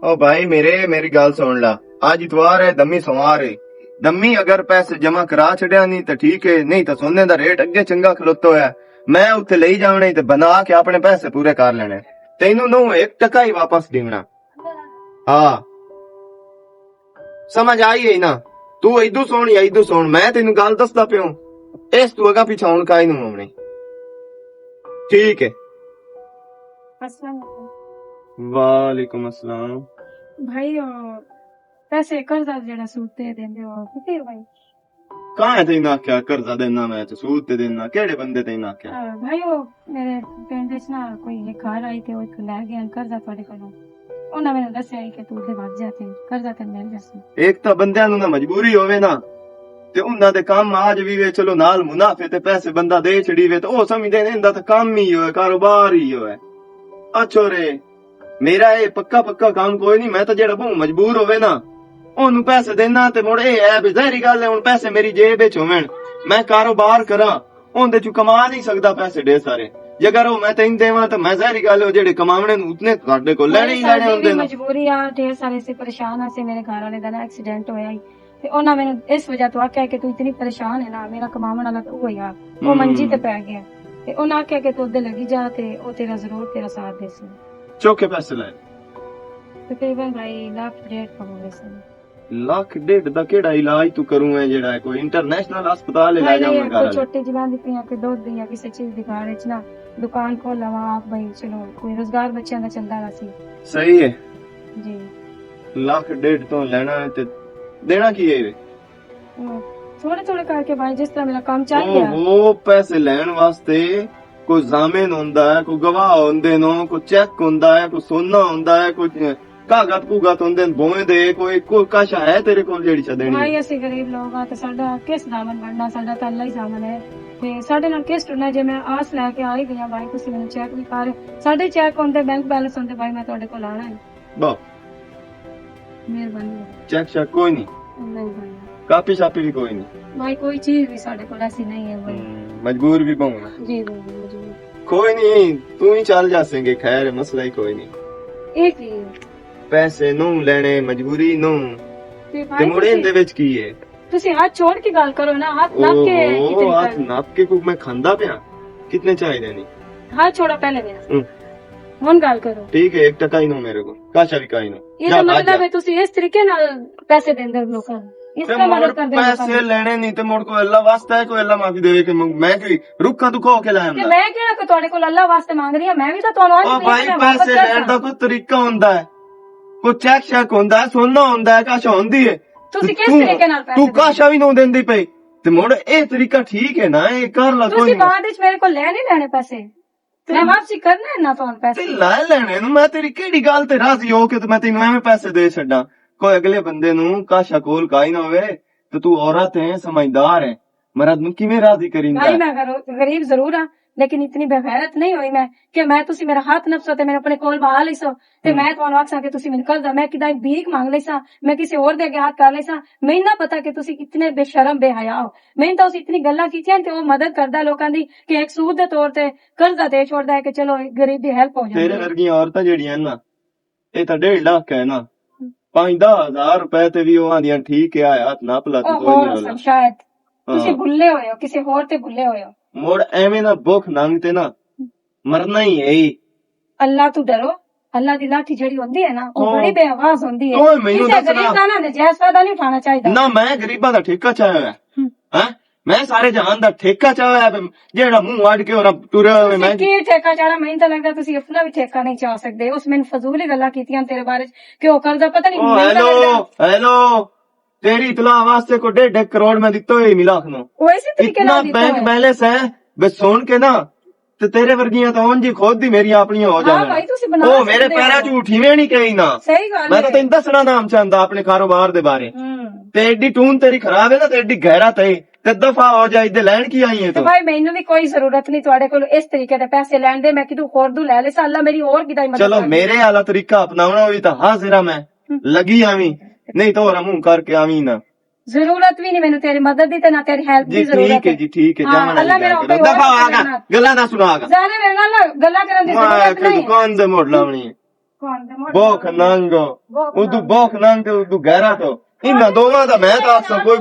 ओ भाई मेरी गल सुन ला। आज इतवार है, दम्मी सोमवार है। दम्मी अगर पैसे जमा करा छड़िया नहीं तो ठीक है, नहीं तो सोने दा रेट अगे चंगा खलोतो है। मैं उत्थे ले जावने ते बना के अपने पैसे पूरे कर लेने। तेनू नू 1 टका ही वापस देना। हाँ समझ आई है ना? तू इदू सुन या इदू सुन, मैं तेनू गल दसदा पियो। इस तू अगा पिछा हुण काई नू आउणी। ठीक है। वालेकुम अस्सलाम। भाई पैसे कर्जा जेड़ा सूद ते देंदे हो किथे भाई? कहाँ है तेन आख्या कर्जा देना? मैं तो सूद ते देना। केड़े बंदे तेन आख्या? भाई वो मेरे पिंड च ना कोई एक घर आई ते वो लै गया कर्जा तुहाडे कोलों। उन्हां मैनू दस्सिया कि तू दे वज जा ते कर्जा ते मिल जासी। एक तो बंदियां नू ना मजबूरी होवे ना ते उन्हां दे काम आज भी वे चलो नाल मुनाफे ते पैसे बंदा दे छड़ी वे तो ओ समझदे ने इंदा तो काम ही होवे, कारोबार ही होवे। अच्छो रे मेरा ये पक्का काम कोई नहीं। मैं तो जेड़ा बहु मजबूर होवे ना ओनू पैसे देना ते मुड़ ए है ज़ाहिरी गल है हुण पैसे मेरी जेब विच होवन, मैं कारोबार करा ओंदे चों कमा नहीं सकदा पैसे ढेर सारे। जे अगर मैं तेन देवां तो मैं ज़ाहिरी गल है जेड़े कमावणे नू उतने तुहाडे कोल लेने ही लेने हुंदे ने। मजबूरी आ ढेर सारे से परेशान आ से मेरे घर वाले दा ना एक्सीडेंट होया ही ते उन्हां मैनू इस वजह तो आख्या कि तू इतनी परेशान है ना, मेरा कमावण वाला तो वो यार वो मंजी ते पै गया ते उन्हां आख्या कि तू उधर लगी जा ते ओ तेरा जरूर तेरा साथ देसी। चौके पैसे लाए तकरीबन भाई 1.5 लाख कमावे से। 1.5 लाख दा केड़ा इलाज तू करूं है जेड़ा है कोई इंटरनेशनल अस्पताल ले जाऊं मैं घर? छोटी जिला दी पिया के दूध दी या किसी चीज दी घर च ना दुकान खोल लवा आप भाई चलो कोई रोजगार बच्चों दा चलदा रसी। सही है जी। 1.5 लाख तो लेना है ते देना की है? थोड़े करके भाई जिस तरह मेरा काम चल गया। वो पैसे लेने वास्ते कोई जामिन होंदा है, कोई गवाह होंदे नो, कोई चेक होंदा है, कोई सोना होंदा है, कोई कागज कुगज होंदे बोए दे, कोई काशा है तेरे कोल जेड़ी च देनी? भाई असि गरीब लोग आ ते साडा किस दामन बनना, साडा तो अल्लाह ही सामन है ते साडे नाल किस टुरना। जे मैं आस लेके आई गई भाई तुसी मैनू चेक भी कर साडे चेक होंदे बैंक बैलेंस होंदे भाई मैं तुहाडे कोल आना है। बा मेहरबानी। चेक शेक कोई नहीं? नहीं भाई कापी शापी भी कोई नहीं? भाई कोई चीज भी साडे कोल ऐसी नहीं है भाई। मजबूर भी बहु जी भाई कोई नहीं, तू ही चल जासेंगे। खैर मसला ही कोई नहीं। एक ही पैसे नू लेने मजबूरी नू ते मुड़े इंदे विच की है? तुसी हाथ छोड़ के गल करो ना, हाथ नाप के ओ हाथ नाप के को मैं खांदा पिया कितने चाहिए नहीं? हाथ छोड़ो पहले मेरा हुन गल करो। ठीक है 1 टका ही नो मेरे को, काशा भी काई नो। ये मतलब है तुसी इस तरीके नाल पैसे देंदे हो लोकां नूं, इस तरह मदद कर दे। पैसे लेने नहीं ते मुड़ को अल्लाह वास्ता है, कोई अल्लाह माफी देवे कि मैं कोई रुखा तू खो के लाया मैं केड़ा को तुहाडे कोल अल्लाह वास्ते मांग रही हां? मैं भी तो तुहानू आज भाई पैसे लेने दा कोई तरीका हुंदा है, कोई चेक शेक हुंदा है, सोना हुंदा है, काशा हुंदी है। तुसी किस तरीके नाल पैसे तू काशा भी नो देंदी पई ते मुड़ ए तरीका ठीक है ना? ए कर ला कोई तुसी बाद विच मेरे कोल ले नहीं लेने पैसे, मैं वापसी करना है ना तुहानू पैसे। ते ला लेने नु मैं तेरी केड़ी गल ते राजी हो के मैं तैनू एवें पैसे दे छड्डा? कोई अगले बंदे नु काशा कोल काई ना होवे तो तू औरत है, समझदार है, मर्द नु किवें राजी करींदा? भाई मैं गरीब जरूर हां लेकिन इतनी बेगैरत नहीं हुई मैं कि मैं तुसी मेरा हाथ नफसो ते मेरे अपने कोल बहा लैसो ते मैं तुहानू आखसां कि तुसी मैनू कर्जा मैं किदा भीख मांग लैसां, मैं किसी होर दे अगे हाथ कर लैसां। मैनू ना पता कि तुसी कितने बेशरम बेहया हो। मैनू तो इतनी गल्लां कीतियां ते ओह मदद करदा लोकां दी कि एक सूद दे तौर ते कर्जा दे छोड़दा है कि चलो गरीब दी हेल्प हो जाए। तेरे वर्गी औरतां जेड़ियां ना ए तां 1.5 लाख है ना, 5-10 हज़ार रुपए ते भी ओह आंदियां ठीक है हाथ नाप ला तू कोई नहीं। शायद तुसी भुल्ले होए हो, किसी होर ते भुल्ले होए हो। मोड़ एवें ना भुख नंग ते ना मरना ही है। अल्लाह तू डरो, अल्लाह दी लाठी जड़ी होंदी है ना वो बड़ी बेआवाज होंदी है। मैनू किसी गरीब दा ना नजायज फायदा नहीं उठाना चाहिए ना। मैं गरीबां दा ठेका चाहया है, मैं सारे जहान दा ठेका चाहया है जेड़ा मुंह अड़ के और टुरे होवे। मैं की ठेका चाहना? मैनू तो लगदा तुसी अपना भी ठेका नहीं चाह सकदे। उस मैनू फजूल ही गल्लां कीतियां तेरे बारे च कि ओ कर्जा पता नहीं। हेलो तेरी इतला वास्ते को 1.5 करोड़ में दितो है मिलाख नो। इतना बैंक बैलेंस है बे सुन के ना ते तेरे वर्गियां तो उंज खुद ही मेरी अपनी हो जावे। ओ मेरे पैरा च उठीवे नहीं कहीं ना। सही गल मैं तो तेन दसना नाम चाहंदा अपने कारोबार दे बारे ते एडी टून तेरी खराब है ना ते एडी गहरा ते दफा हो जाए इधर लैन की आई है तो भाई मैनू भी कोई जरूरत नहीं तुहाडे कोल इस तरीके दे पैसे लैण दे। मैं किदू होर दू ले ले अल्लाह मेरी और किदा मदद। चलो मेरे आला तरीका अपनावना हुई तो हाजिर मैं लगी आवी, नहीं तो और मुंह करके आवी ना। जरूरत भी नहीं मैनू तेरी मदद दी ते ना तेरी हेल्प दी जरूरत है। ठीक है जी ठीक है जाना अल्लाह मेरा दफा आगा गल्ला ना सुनागा ज्यादा मेरे नाल गल्ला करन दी जरूरत नहीं। दुकान दे मोड़ लावनी ਬੋਖ ਨੰਗ ਉਦੋਂ ਬੋਖ ਨੰਗ ਤੇ ਉਦੋਂ ਗਹਿਰਾ ਤੋਂ ਇਹਨਾਂ ਦੋਵਾਂ ਦਾ ਮੈਂ ਦੱਸਾਂ ਕੋਈ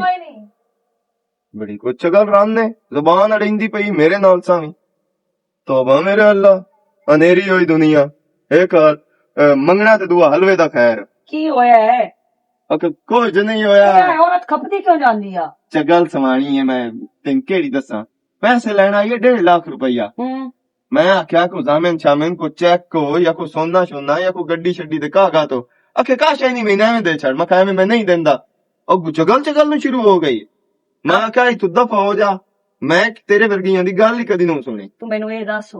ਬੜੀ ਕੁਛ ਗੱਲ ਰਾਨੇ ਜ਼ਬਾਨ ਅੜਿੰਦੀ ਪਈ ਮੇਰੇ ਨਾਲ ਸਾਵੀਂ ਤੋਬਾ ਮੇਰੇ ਅੱਲਾ ਹਨੇਰੀ ਹੋਈ ਦੁਨੀਆ ਇੱਕ ਮੰਗਣਾ ਤੇ ਦੁਆ ਹਲਵੇ ਦਾ ਖੈਰ ਕੀ ਹੋਇਆ ਹੈ ਅਕ ਕੁਝ ਨਹੀਂ ਹੋਇਆ ਇਹ ਔਰਤ ਖਪਦੀ ਕਿਉਂ ਜਾਂਦੀ ਆ ਚੱਗਲ ਸਮਾਣੀ ਹੈ ਮੈਂ ਤੈਨੂੰ ਕਿਹੜੀ ਦੱਸਾਂ ਪੈਸੇ ਲੈਣ ਆਈ 1.5 ਲੱਖ रुपया मैं आख्या को जामिन शामिन को चेक को या को सोना शोना या को गड्डी शड्डी दे कागा तो आखे का शायद नहीं महीना में दे छड़ मैं कहा मैं नहीं देंदा और चगल चगल न शुरू हो गई मैं आख्या तू दफा हो जा मैं तेरे वर्गियां दी गल ही कदी नहीं सुनी ਤੂੰ ਮੈਨੂੰ ਇਹ ਦੱਸ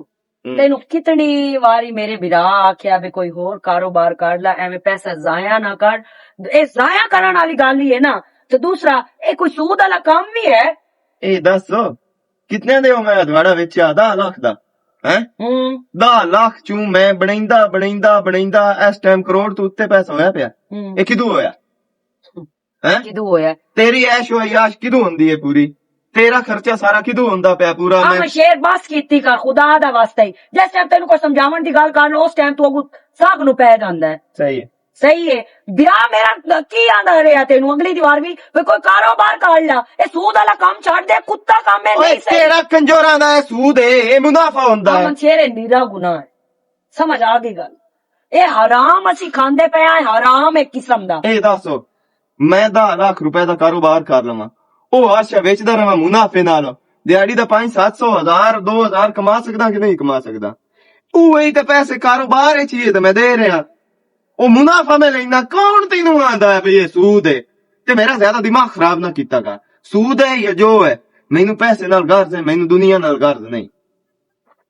ਤੈਨੂੰ ਕਿਤਨੀ ਵਾਰੀ ਮੇਰੇ ਵਿਰਾ ਆਖਿਆ ਵੀ ਕੋਈ ਹੋਰ ਕਾਰੋਬਾਰ ਕਰ ਲੈ ਐਵੇਂ ਪੈਸਾ ਜ਼ਾਇਆ ਨਾ ਕਰ ਇਹ ਜ਼ਾਇਆ ਕਰਨ ਵਾਲੀ ਗੱਲ ਹੀ ਹੈ ਨਾ ਤੇ ਦੂਸਰਾ ਇਹ ਕੋਈ ਸੂਦ ਵਾਲਾ ਕੰਮ ਵੀ ਹੈ ए दस कितने दे मैं अधवाड़ा वेचा 10 लाख दा हैं 10 लाख चू मैं ਬਣਾਈਂਦਾ ਇਸ ਟਾਈਮ ਕਰੋੜ ਤੋਂ ਉੱਤੇ ਪੈਸਾ ਹੋਇਆ ਪਿਆ ਇਹ ਕਿਦੋਂ ਹੋਇਆ ਹੈ ਕਿਦੋਂ ਹੋਇਆ ਤੇਰੀ ਐਸ਼ ਹੋਈ ਆਸ਼ ਕਿਦੋਂ ਹੁੰਦੀ ਹੈ ਪੂਰੀ ਤੇਰਾ ਖਰਚਾ ਸਾਰਾ ਕਿਦੋਂ ਹੁੰਦਾ ਪਿਆ ਪੂਰਾ ਮੈਂ ਸ਼ੇਰ ਬਸ ਕੀਤੀ ਕਰ ਖੁਦਾ ਦਾ ਵਾਸਤਾ ਹੀ ਜਿਸ ਟਾਈਮ ਤੈਨੂੰ ਕੋਈ ਸਮਝਾਉਣ ਦੀ ਗੱਲ ਕਰ ਲੋ ਉਸ ਟਾਈਮ ਤੂੰ ਸਭ ਨੂੰ ਪੈ ਜਾਂਦਾ ਹੈ ਸਹੀ ਹੈ ਵਿਆਹ ਮੇਰਾ ਕੀ ਆਂਦਾ ਰਿਹਾ ਤੈਨੂੰ ਅਗਲੀ ਦੀ ਵਾਰ ਵੀ ਕੋਈ ਕਾਰੋਬਾਰ ਕਰ ਲਾ ਇਹ ਸੂਦ ਵਾਲਾ ਕੰਮ ਛੱਡ ਦੇ ਕੁੱਤਾ ਕੰਮ ਹੈ ਨਹੀਂ ਸਹੀ ਤੇਰਾ ਕੰਜੋਰਾਂ ਦਾ ਇਹ ਸੂਦ ਹੈ ਇਹ ਮੁਨਾਫਾ ਹੁੰਦਾ ਹੈ ਸ਼ੇਰੇ ਨੀਰਾ ਗੁਨਾਹ ਹੈ ਸਮਝ ਆ ਗਈ ਗੱਲ ਇਹ ਹਰਾਮ ਅਸੀਂ ਖਾਂਦੇ ਪਏ ਆ ਹਰਾਮ ਇੱਕ ਕਿਸਮ ਦਾ ਇਹ ਦੱਸੋ ਮੈਂ 10 ਲੱਖ ਰੁਪਏ ਦਾ ਕਾਰੋਬਾਰ ਕਰ ਲਵਾਂ ਉਹ ਆਸ਼ਾ ਵੇਚਦਾ ਰਵਾਂ ਮੁਨਾਫੇ ਨਾਲ ਦਿਹਾੜੀ ਦਾ 500-700 1000 2000 ਕਮਾ ਸਕਦਾ ਕਿ ਨਹੀਂ ਕਮਾ ਸਕਦਾ ਉਹ ਹੀ ਤੇ ਪੈਸੇ ਕਾਰੋਬਾਰ ਵਿੱਚ ਹੀ ਤੇ ਮੈਂ ਦੇ ਰਿਹਾ ਉਹ ਮੁਨਾਫਾ ਮੈਂ ਲੈਣਾ ਕੌਣ ਤੈਨੂੰ ਆਂਦਾ ਹੈ ਵੀ ਇਹ ਸੂਦ ਹੈ ਤੇ ਮੇਰਾ ਜ਼ਿਆਦਾ ਦਿਮਾਗ ਖਰਾਬ ਨਾ ਕੀਤਾਗਾ ਸੂਦ ਹੈ ਜਾਂ ਜੋ ਹੈ ਮੈਨੂੰ ਪੈਸੇ ਨਾਲ ਗਰਜ਼ ਹੈ ਮੈਨੂੰ ਦੁਨੀਆ ਨਾਲ ਗਰਜ਼ ਨਹੀਂ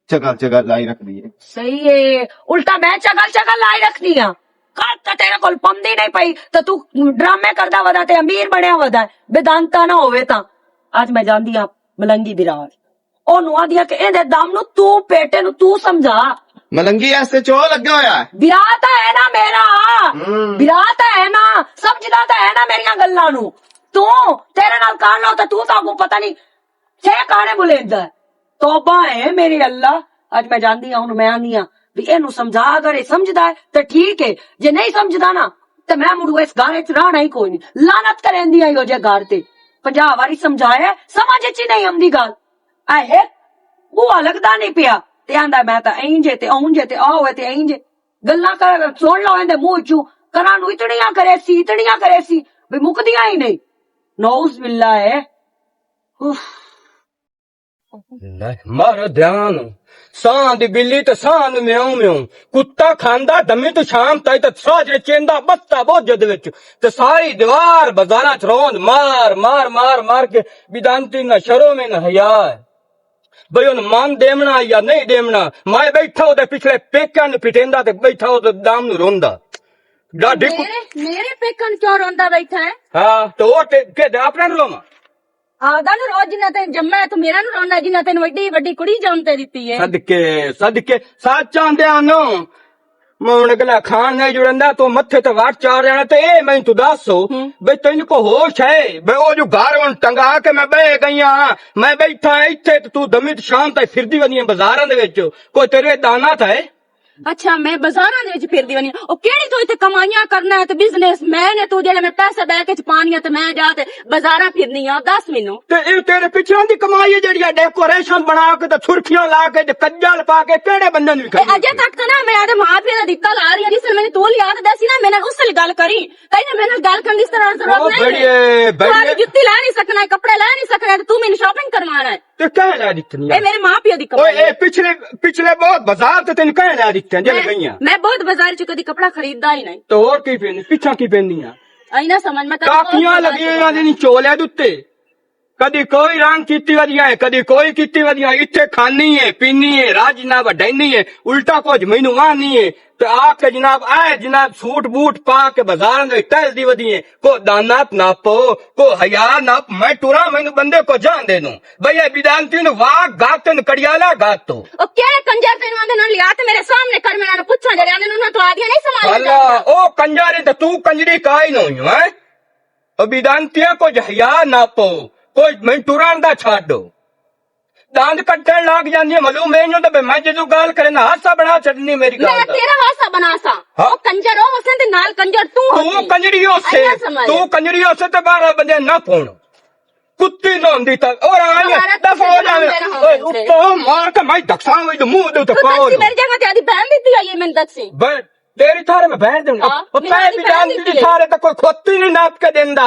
ਚਗਲ ਲਾਈ ਰੱਖਦੀ ਹੈ ਸਹੀ ਹੈ ਉਲਟਾ ਮੈਂ ਚਗਲ ਲਾਈ ਰੱਖਦੀ ਆ ਘਰ ਤਾਂ ਤੇਰੇ ਕੋਲ ਪੰਦੀ ਨਹੀਂ ਪਈ ਤਾਂ ਤੂੰ ਡਰਾਮੇ ਕਰਦਾ ਵਦਾ ਤੇ ਅਮੀਰ ਬਣਿਆ ਵਦਾ ਬੇਦਾਂਤਾ ਨਾ ਹੋਵੇ ਤਾਂ ਅੱਜ ਮੈਂ ਜਾਂਦੀ ਆ ਮਲੰਗੀ ਵਿਰਾਜ ਉਹਨੂੰ ਆਂਦੀ ਆ ਕਿ ਇਹਦੇ ਦਮ ਨੂੰ ਤੂੰ ਪੇਟੇ ਨੂੰ ਤੂੰ ਸਮਝਾ ਮਲੰਗੀ ਐਸੇ ਚੋ ਲੱਗਾ ਹੋਇਆ ਵਿਰਾਹ ਤਾਂ ਹੈ ਨਾ ਮੇਰਾ ਵਿਰਾਹ ਤਾਂ ਹੈ ਨਾ ਸਮਝਦਾ ਤਾਂ ਹੈ ਨਾ ਮੇਰੀਆਂ ਗੱਲਾਂ ਨੂੰ ਤੂੰ ਤੇਰੇ ਨਾਲ ਕਰ ਲਓ ਤਾਂ ਤੂੰ ਤਾਂ ਕੋ ਪਤਾ ਨਹੀਂ ਛੇ ਕਾਣੇ ਬੁਲੇਂਦਾ ਤੋਬਾ ਹੈ ਮੇਰੀ ਅੱਲਾ ਅੱਜ ਮੈਂ ਜਾਂਦੀ ਆ ਹੁਣ ਮੈਂ ਆਂਦੀ ਆ ਵੀ ਇਹਨੂੰ ਸਮਝਾ ਅਗਰ ਇਹ ਸਮਝਦਾ ਹੈ ਤਾਂ ਠੀਕ ਹੈ ਜੇ ਨਹੀਂ ਸਮਝਦਾ ਨਾ ਤੇ ਮੈਂ ਮੁੜੂ ਇਸ ਘਰ ਚ ਰਹਿਣਾ ਹੀ ਕੋਈ ਨਹੀਂ ਲਾਨਤ ਕਰੇਂਦੀ ਆਇਓ ਜੇ ਘਰ ਤੇ 50 ਵਾਰੀ ਸਮਝਾਇਆ ਸਮਝ ਚ ਹੀ ਨਹੀਂ ਆਉਂਦੀ ਗੱਲ ਆਹੇ ਉਹ ਲੱਗਦਾ ਨਹੀਂ ਪਿਆ ਤੇ ਆਂਦਾ ਮੈਂ ਤਾਂ ਇੰਜੇ ਤੇ ਆਉਂਜੇ ਤੇ ਆਵੇ ਤੇ ਇੰਜੇ ਗੱਲਾਂ ਕਰ ਸੁਣ ਲਓ ਇਹਦੇ ਮੂੰਹ ਚੋਂ ਕਰਾਂ ਨੂੰ ਇਤੜੀਆਂ ਕਰੇ ਸੀ ਵੀ ਮੁੱਕਦੀਆਂ ਹੀ ਨਹੀਂ ਨੌਜ਼ ਬਿੱਲਾ ਹੈ ਮਾਰ ਧਿਆਨ ਸਾਂ ਦੀ ਬਿੱਲੀ ਤੇ ਸਾਂ ਨੂੰ ਮਿਉਂ ਕੁੱਤਾ ਖਾਂਦਾ ਦਮੀ ਤੋਂ ਸ਼ਾਮ ਤਾਈ ਤੇ ਸਾਜਰੇ ਚੇਂਦਾ ਬੱਤਾ ਬੋਝਦ ਵਿੱਚ ਤੇ ਸਾਰੀ ਦੀਵਾਰ ਬਾਜ਼ਾਰਾਂ ਚ ਰੋਂਦ ਮਾਰ ਕੇ ਬਿਦਾਂਤੀ ਨਾ ਸ਼ਰੋ में न हया ਬਈ ਉਹਨ ਮਨ ਦੇਵਣਾ ਜਾਂ ਨਹੀਂ ਦੇਵਣਾ ਮੈਂ ਬੈਠਾ ਉਹਦੇ ਪਿਛਲੇ ਪੇਕਿਆਂ ਨੂੰ ਪਿਟੇਂਦਾ ਤੇ ਬੈਠਾ ਉਹਦੇ ਦਾਮ ਨੂੰ ਰੋਂਦਾ ਡਾਢੀ ਮੇਰੇ ਪੇਕਣ ਕਿਉਂ ਰੋਂਦਾ ਬੈਠਾ ਹੈ ਹਾਂ ਤੇ ਉਹ ਕਿ ਆਪਣੇ ਨੂੰ ਰੋਵਾਂ ਆਦਾ ਨੂੰ ਰੋਜ਼ ਜਿੰਨਾ ਤੇ ਜੰਮਿਆ ਤੂੰ ਮੇਰਾ ਨੂੰ ਰੋਣਾ ਜਿੰਨਾ ਤੈਨੂੰ ਵੱਡੀ ਕੁੜੀ ਜੰਮ ਤੇ ਦਿੱਤੀ ਹੈ ਸਦਕੇ ਸੱਚ ਆਂਦਿਆਂ ਨੂੰ ਮੌਣ ਗਲਾ ਖਾਨ ਨਹੀਂ ਜੁੜਦਾ ਤੂੰ ਮੱਥੇ ਤੇ ਵਾਟ ਚਾੜ ਜਾਣਾ ਤੇ ਇਹ ਮੈਨੂੰ ਤੂੰ ਦੱਸੋ ਬਈ ਤੈਨੂੰ ਕੋ ਹੋਸ਼ ਹੈ ਬਈ ਉਹ ਜੋ ਘਰ ਹੁਣ ਟੰਗਾ ਕੇ ਮੈਂ ਬਹਿ ਗਈਆਂ ਮੈਂ ਬੈਠਾ ਇੱਥੇ ਤੇ ਤੂੰ ਦਮਿਤ ਸ਼ਾਮ ਤੱਕ ਫਿਰਦੀ ਵਨੀਆਂ ਬਾਜ਼ਾਰਾਂ ਦੇ ਵਿੱਚ ਕੋਈ ਤੇਰੇ ਦਾਨਾ ਤਾਂ ਹੈ ਅੱਛਾ ਮੈਂ ਬਾਜ਼ਾਰਾਂ ਦੇ ਵਿੱਚ ਫਿਰਦੀ ਵਨੀ ਉਹ ਕਿਹੜੀ ਤੂੰ ਇੱਥੇ ਕਮਾਈਆਂ ਕਰਨਾ ਹੈ ਤੇ ਬਿਜ਼ਨਸ ਮੈਨ ਹੈ ਤੂੰ ਜਿਹੜੇ ਮੈਂ ਪੈਸੇ ਬੈ ਕੇ ਚ ਪਾਣੀਆਂ ਤੇ ਮੈਂ ਜਾ ਤੇ ਬਾਜ਼ਾਰਾਂ ਫਿਰਨੀ ਆ ਦੱਸ ਮੈਨੂੰ ਤੇ ਇਹ ਤੇਰੇ ਪਿੱਛੋਂ ਦੀ ਕਮਾਈ ਹੈ ਜਿਹੜੀ ਡੈਕੋਰੇਸ਼ਨ ਬਣਾ ਕੇ ਤੇ ਸੁਰਖੀਆਂ ਲਾ ਕੇ ਤੇ ਕੱਜਲ ਪਾ ਕੇ ਕਿਹੜੇ ਬੰਦੇ ਨੂੰ ਵਿਖਾਈ ਅਜੇ ਤੱਕ ਤਾਂ ਨਾ ਮੈਂ ਆਦੇ ਮਾਂ ਪਿਓ ਦਾ ਦਿੱਤਾ ਲਾ ਰਹੀ ਹਾਂ ਜਿਸ ਮੈਨੂੰ ਤੂੰ ਯਾਦ ਦੱਸੀ ਨਾ ਮੈਂ ਉਸ ਨਾਲ ਗੱਲ ਕਰੀ ਤੈਨੂੰ ਮੇਰੇ ਨਾਲ ਗੱਲ ਕਰਨ ਦੀ ਜ਼ਰੂਰਤ ਨਹੀਂ ਬੜੀ ਜੁੱਤੀ ਲੈ ਨਹੀਂ ਸਕਣਾ ਕੱਪੜੇ ਲੈ ਨਹੀਂ ਸਕਣਾ ਤੂੰ ਮੈਨੂੰ ਸ਼ਾਪਿੰਗ ਕਰਵਾਣਾ ਹੈ ਤੇ ਕਹਿ ਲੈ ਦਿੱਤੀ ਇਹ ਮੇਰੇ ਮਾਂ ਪਿਓ ਦੀ ਕਮਾਈ ਓਏ ਇਹ ਪਿਛਲੇ ਬਹੁਤ ਬਾਜ਼ਾਰ ਤੇ ਤੈਨੂੰ ਕਹਿ ਲੈ ਦਿੱਤੀ ਜੇ ਗਈਆਂ ਮੈਂ ਬਹੁਤ ਬਾਜ਼ਾਰ ਚ ਕਦੀ ਕੱਪੜਾ ਖਰੀਦਦਾ ਹੀ ਨਹੀਂ ਤੇ ਹੋਰ ਕੀ ਪੈਂਦੀ ਪਿੱਛਾ ਕੀ ਪੈਂਦੀਆਂ ਆਈ ਨਾ ਸਮਝ ਮੈਂ ਕਾਕੀਆਂ ਲੱਗੀਆਂ ਨੇ ਚੋਲਿਆਂ ਦੇ ਉੱਤੇ ਕਦੀ ਕੋਈ ਰੰਗ ਕੀਤੀ ਵਧੀਆ ਹੈ ਕਦੀ ਕੋਈ ਕੀਤੀ ਵਧੀਆ ਇੱਥੇ ਖਾਣੀ ਹੈ ਪੀਣੀ ਹੈ ਰਾਜਨਾ ਵਡੈਨੀ ਹੈ ਉਲਟਾ ਕੁਝ ਮੈਨੂੰ ਆ ਨਹੀਂ ਹੈ ਤੇ ਆ ਕੇ ਜਨਾਬ ਆਏ ਜਨਾਬ ਸੂਟ ਬੂਟ ਪਾ ਕੇ ਬਾਜ਼ਾਰਾਂ ਦੇ ਟਹਿਲਦੀ ਵਧੀਏ ਕੋ ਦਾਨਾਤ ਨਾਪੋ ਕੋ ਹਯਾ ਨਾਪ ਮੈਂ ਟੁਰਾ ਮੈਨੂੰ ਬੰਦੇ ਕੋ ਜਾਣ ਦੇ ਨੂੰ ਬਈ ਇਹ ਬਿਦਾਂਤੀ ਨੂੰ ਵਾਹ ਗਾਤਨ ਕੜਿਆਲਾ ਗਾਤੋ ਉਹ ਕਿਹੜੇ ਕੰਜਰ ਤੈਨੂੰ ਆਂਦੇ ਨਾਲ ਲਿਆ ਤੇ ਮੇਰੇ ਸਾਹਮਣੇ ਕਰ ਮੈਂ ਨੂੰ ਪੁੱਛਾਂ ਜਿਹੜੇ ਆਂਦੇ ਨੂੰ ਤਾਂ ਆਦੀਆਂ ਨਹੀਂ ਸਮਾਨ ਅੱਲਾ ਉਹ ਕੰਜਾਰੇ ਤੇ ਤੂੰ ਕੰਜਰੀ ਕਾਈ ਨਹੀਂ ਹੈ ਉਹ ਬਿਦਾਂਤੀਆਂ ਕੋ ਹਯਾ ਨਾਪੋ ਕੋਈ ਮੈਂ ਟੁਰਾਂ ਦਾ ਛੱਡੋ दंद कट्टन लग जांदी मालूम मैनू तो मैं जो गाल करे ना हासा बना छड़नी मेरी मैं गाल दा। तेरा हासा बना सा हाँ? वो कंजर हो उसने ते नाल कंजर तू तू होसी। कंजरी से आइया समझ। तू कंजरी से तो 12 बंदे ना फोन कुत्ती ना होंदी तक और आया हमारा दफा हो जावे मेरा हो ओए गया ऊपर मार के मैं दक्सा हुई तो मुंह दे तो तू पाओ दक्सी मेरी जगह ते आधी बहन दी थी ये मैंने दक्सी बे तेरी थारे में बैठ दूंगा हाँ, वो मेरी पैर आधी भी बहन जान दी दी थी। थारे तो कोई खोती नहीं नाप के देंदा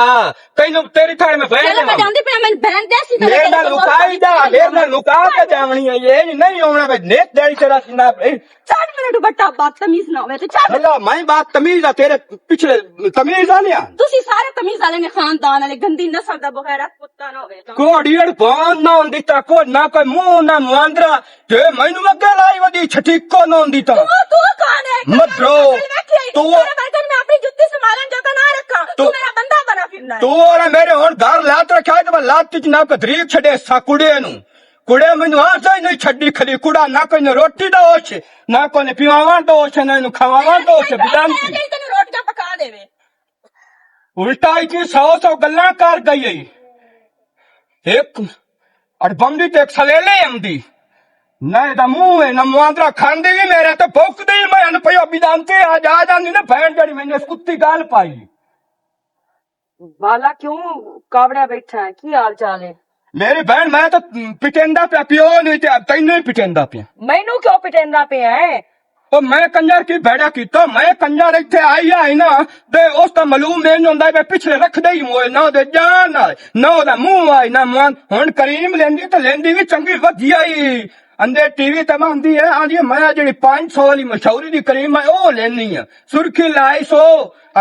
कहीं तेरी थारे में बैठ चलो मैं दूंगा जानती पे मैं बहन देसी मेरे नाल लुकाई जा मेरे नाल लुका के जावनी है ये नहीं होना भाई नेक डेरी तेरा ना 4 मिनट बट्टा बदतमीज ना होवे ते चल हेलो मैं बात तमीज है तेरे पिछले तमीज आ नहीं तुसी सारे तमीज वाले ने खानदान वाले गंदी नस्ल दा बगैरत कुत्ता ना होवे तो कोड़ीड़ बांध ना होंदी ता को ना कोई मुंह ना मुआंदरा ते मैनू अगे लाई वदी छठीको ना होंदी ता तू कौन है मत रो तू तेरे बर्तन में अपनी जुत्ती संभालन जगह ना रखा तू तू- मेरा बंदा बना फिरना है तू और मेरे हुन घर लात रखा है तो लात च ना कदरीक छड़े सा कुड़े नु कुड़े मैनू आसा ही नहीं छड़ी खली कुड़ा ना कोई ने रोटी दा होछ ना कोई ने पीवावा दा होछ ना नु खावावा दा होछ बिलांती तेन रोटियां पका देवे उल्टा की 100 गल्ला कर गई है एक अड़बंदी ते एक सवेले आंदी ना ਇਹਦਾ ਮੂੰਹ ਹੈ ਨਾ ਮੁਆਂਦਰਾ ਖਾਂਦੀ ਵੀ ਮੇਰੇ ਤੇ ਭੁੱਖਦੀ ਮੈਂ ਅਨ ਪਿਓ ਬਿਦਾਂਤੇ ਆ ਜਾਂਦੀ ਨਾ ਭੈਣ ਜਿਹੜੀ ਮੈਨੂੰ ਇਸ ਕੁੱਤੀ ਗੱਲ ਪਾਈ वाला क्यों कावड़ा बैठा है की हाल चाल है ਮੇਰੀ ਭੈਣ ਮੈਂ ਤਾਂ ਪਿਟੇਂਦਾ ਪਿਆ ਪਿਓ ਨਹੀਂ ਤੇ ਤੈਨੂੰ ਹੀ ਪਿਟੇਂਦਾ ਪਿਆ मैनू क्यों पिटेंदा पे है ਉਹ ਮੈਂ ਕੰਜਰ ਕੀ ਭੈੜਾ ਕੀਤਾ ਮੈਂ ਕੰਜਰ ਇੱਥੇ ਆਈ ਨਾ ਤੇ ਉਸ ਦਾ ਮਾਲੂਮ ਮੈਨੂੰ ਹੁੰਦਾ ਵੀ ਪਿਛਲੇ ਰੱਖਦੇ ਹੀ ਮੋਏ ਨਾ ਦੇ ਜਾਨ ਨਾ ਉਹਦਾ ਮੂੰਹ ਆਈ ਨਾ ਮਨ ਹੁਣ ਕਰੀਮ ਲੈਂਦੀ ਤੇ ਲੈਂਦੀ ਵੀ ਚੰਗੀ ਵਧੀਆ ਹੀ ਅੰਦੇ ਟੀਵੀ ਤੇ ਆਂਦੀ ਹੈ ਆਂਦੀ ਮੈਂ ਜਿਹੜੀ 500 ਵਾਲੀ ਮਸ਼ਹੂਰੀ ਦੀ ਕਰੀਮ ਹੈ ਉਹ ਲੈਣੀ ਆ ਸੁਰਖੀ ਲਾਈ ਸੋ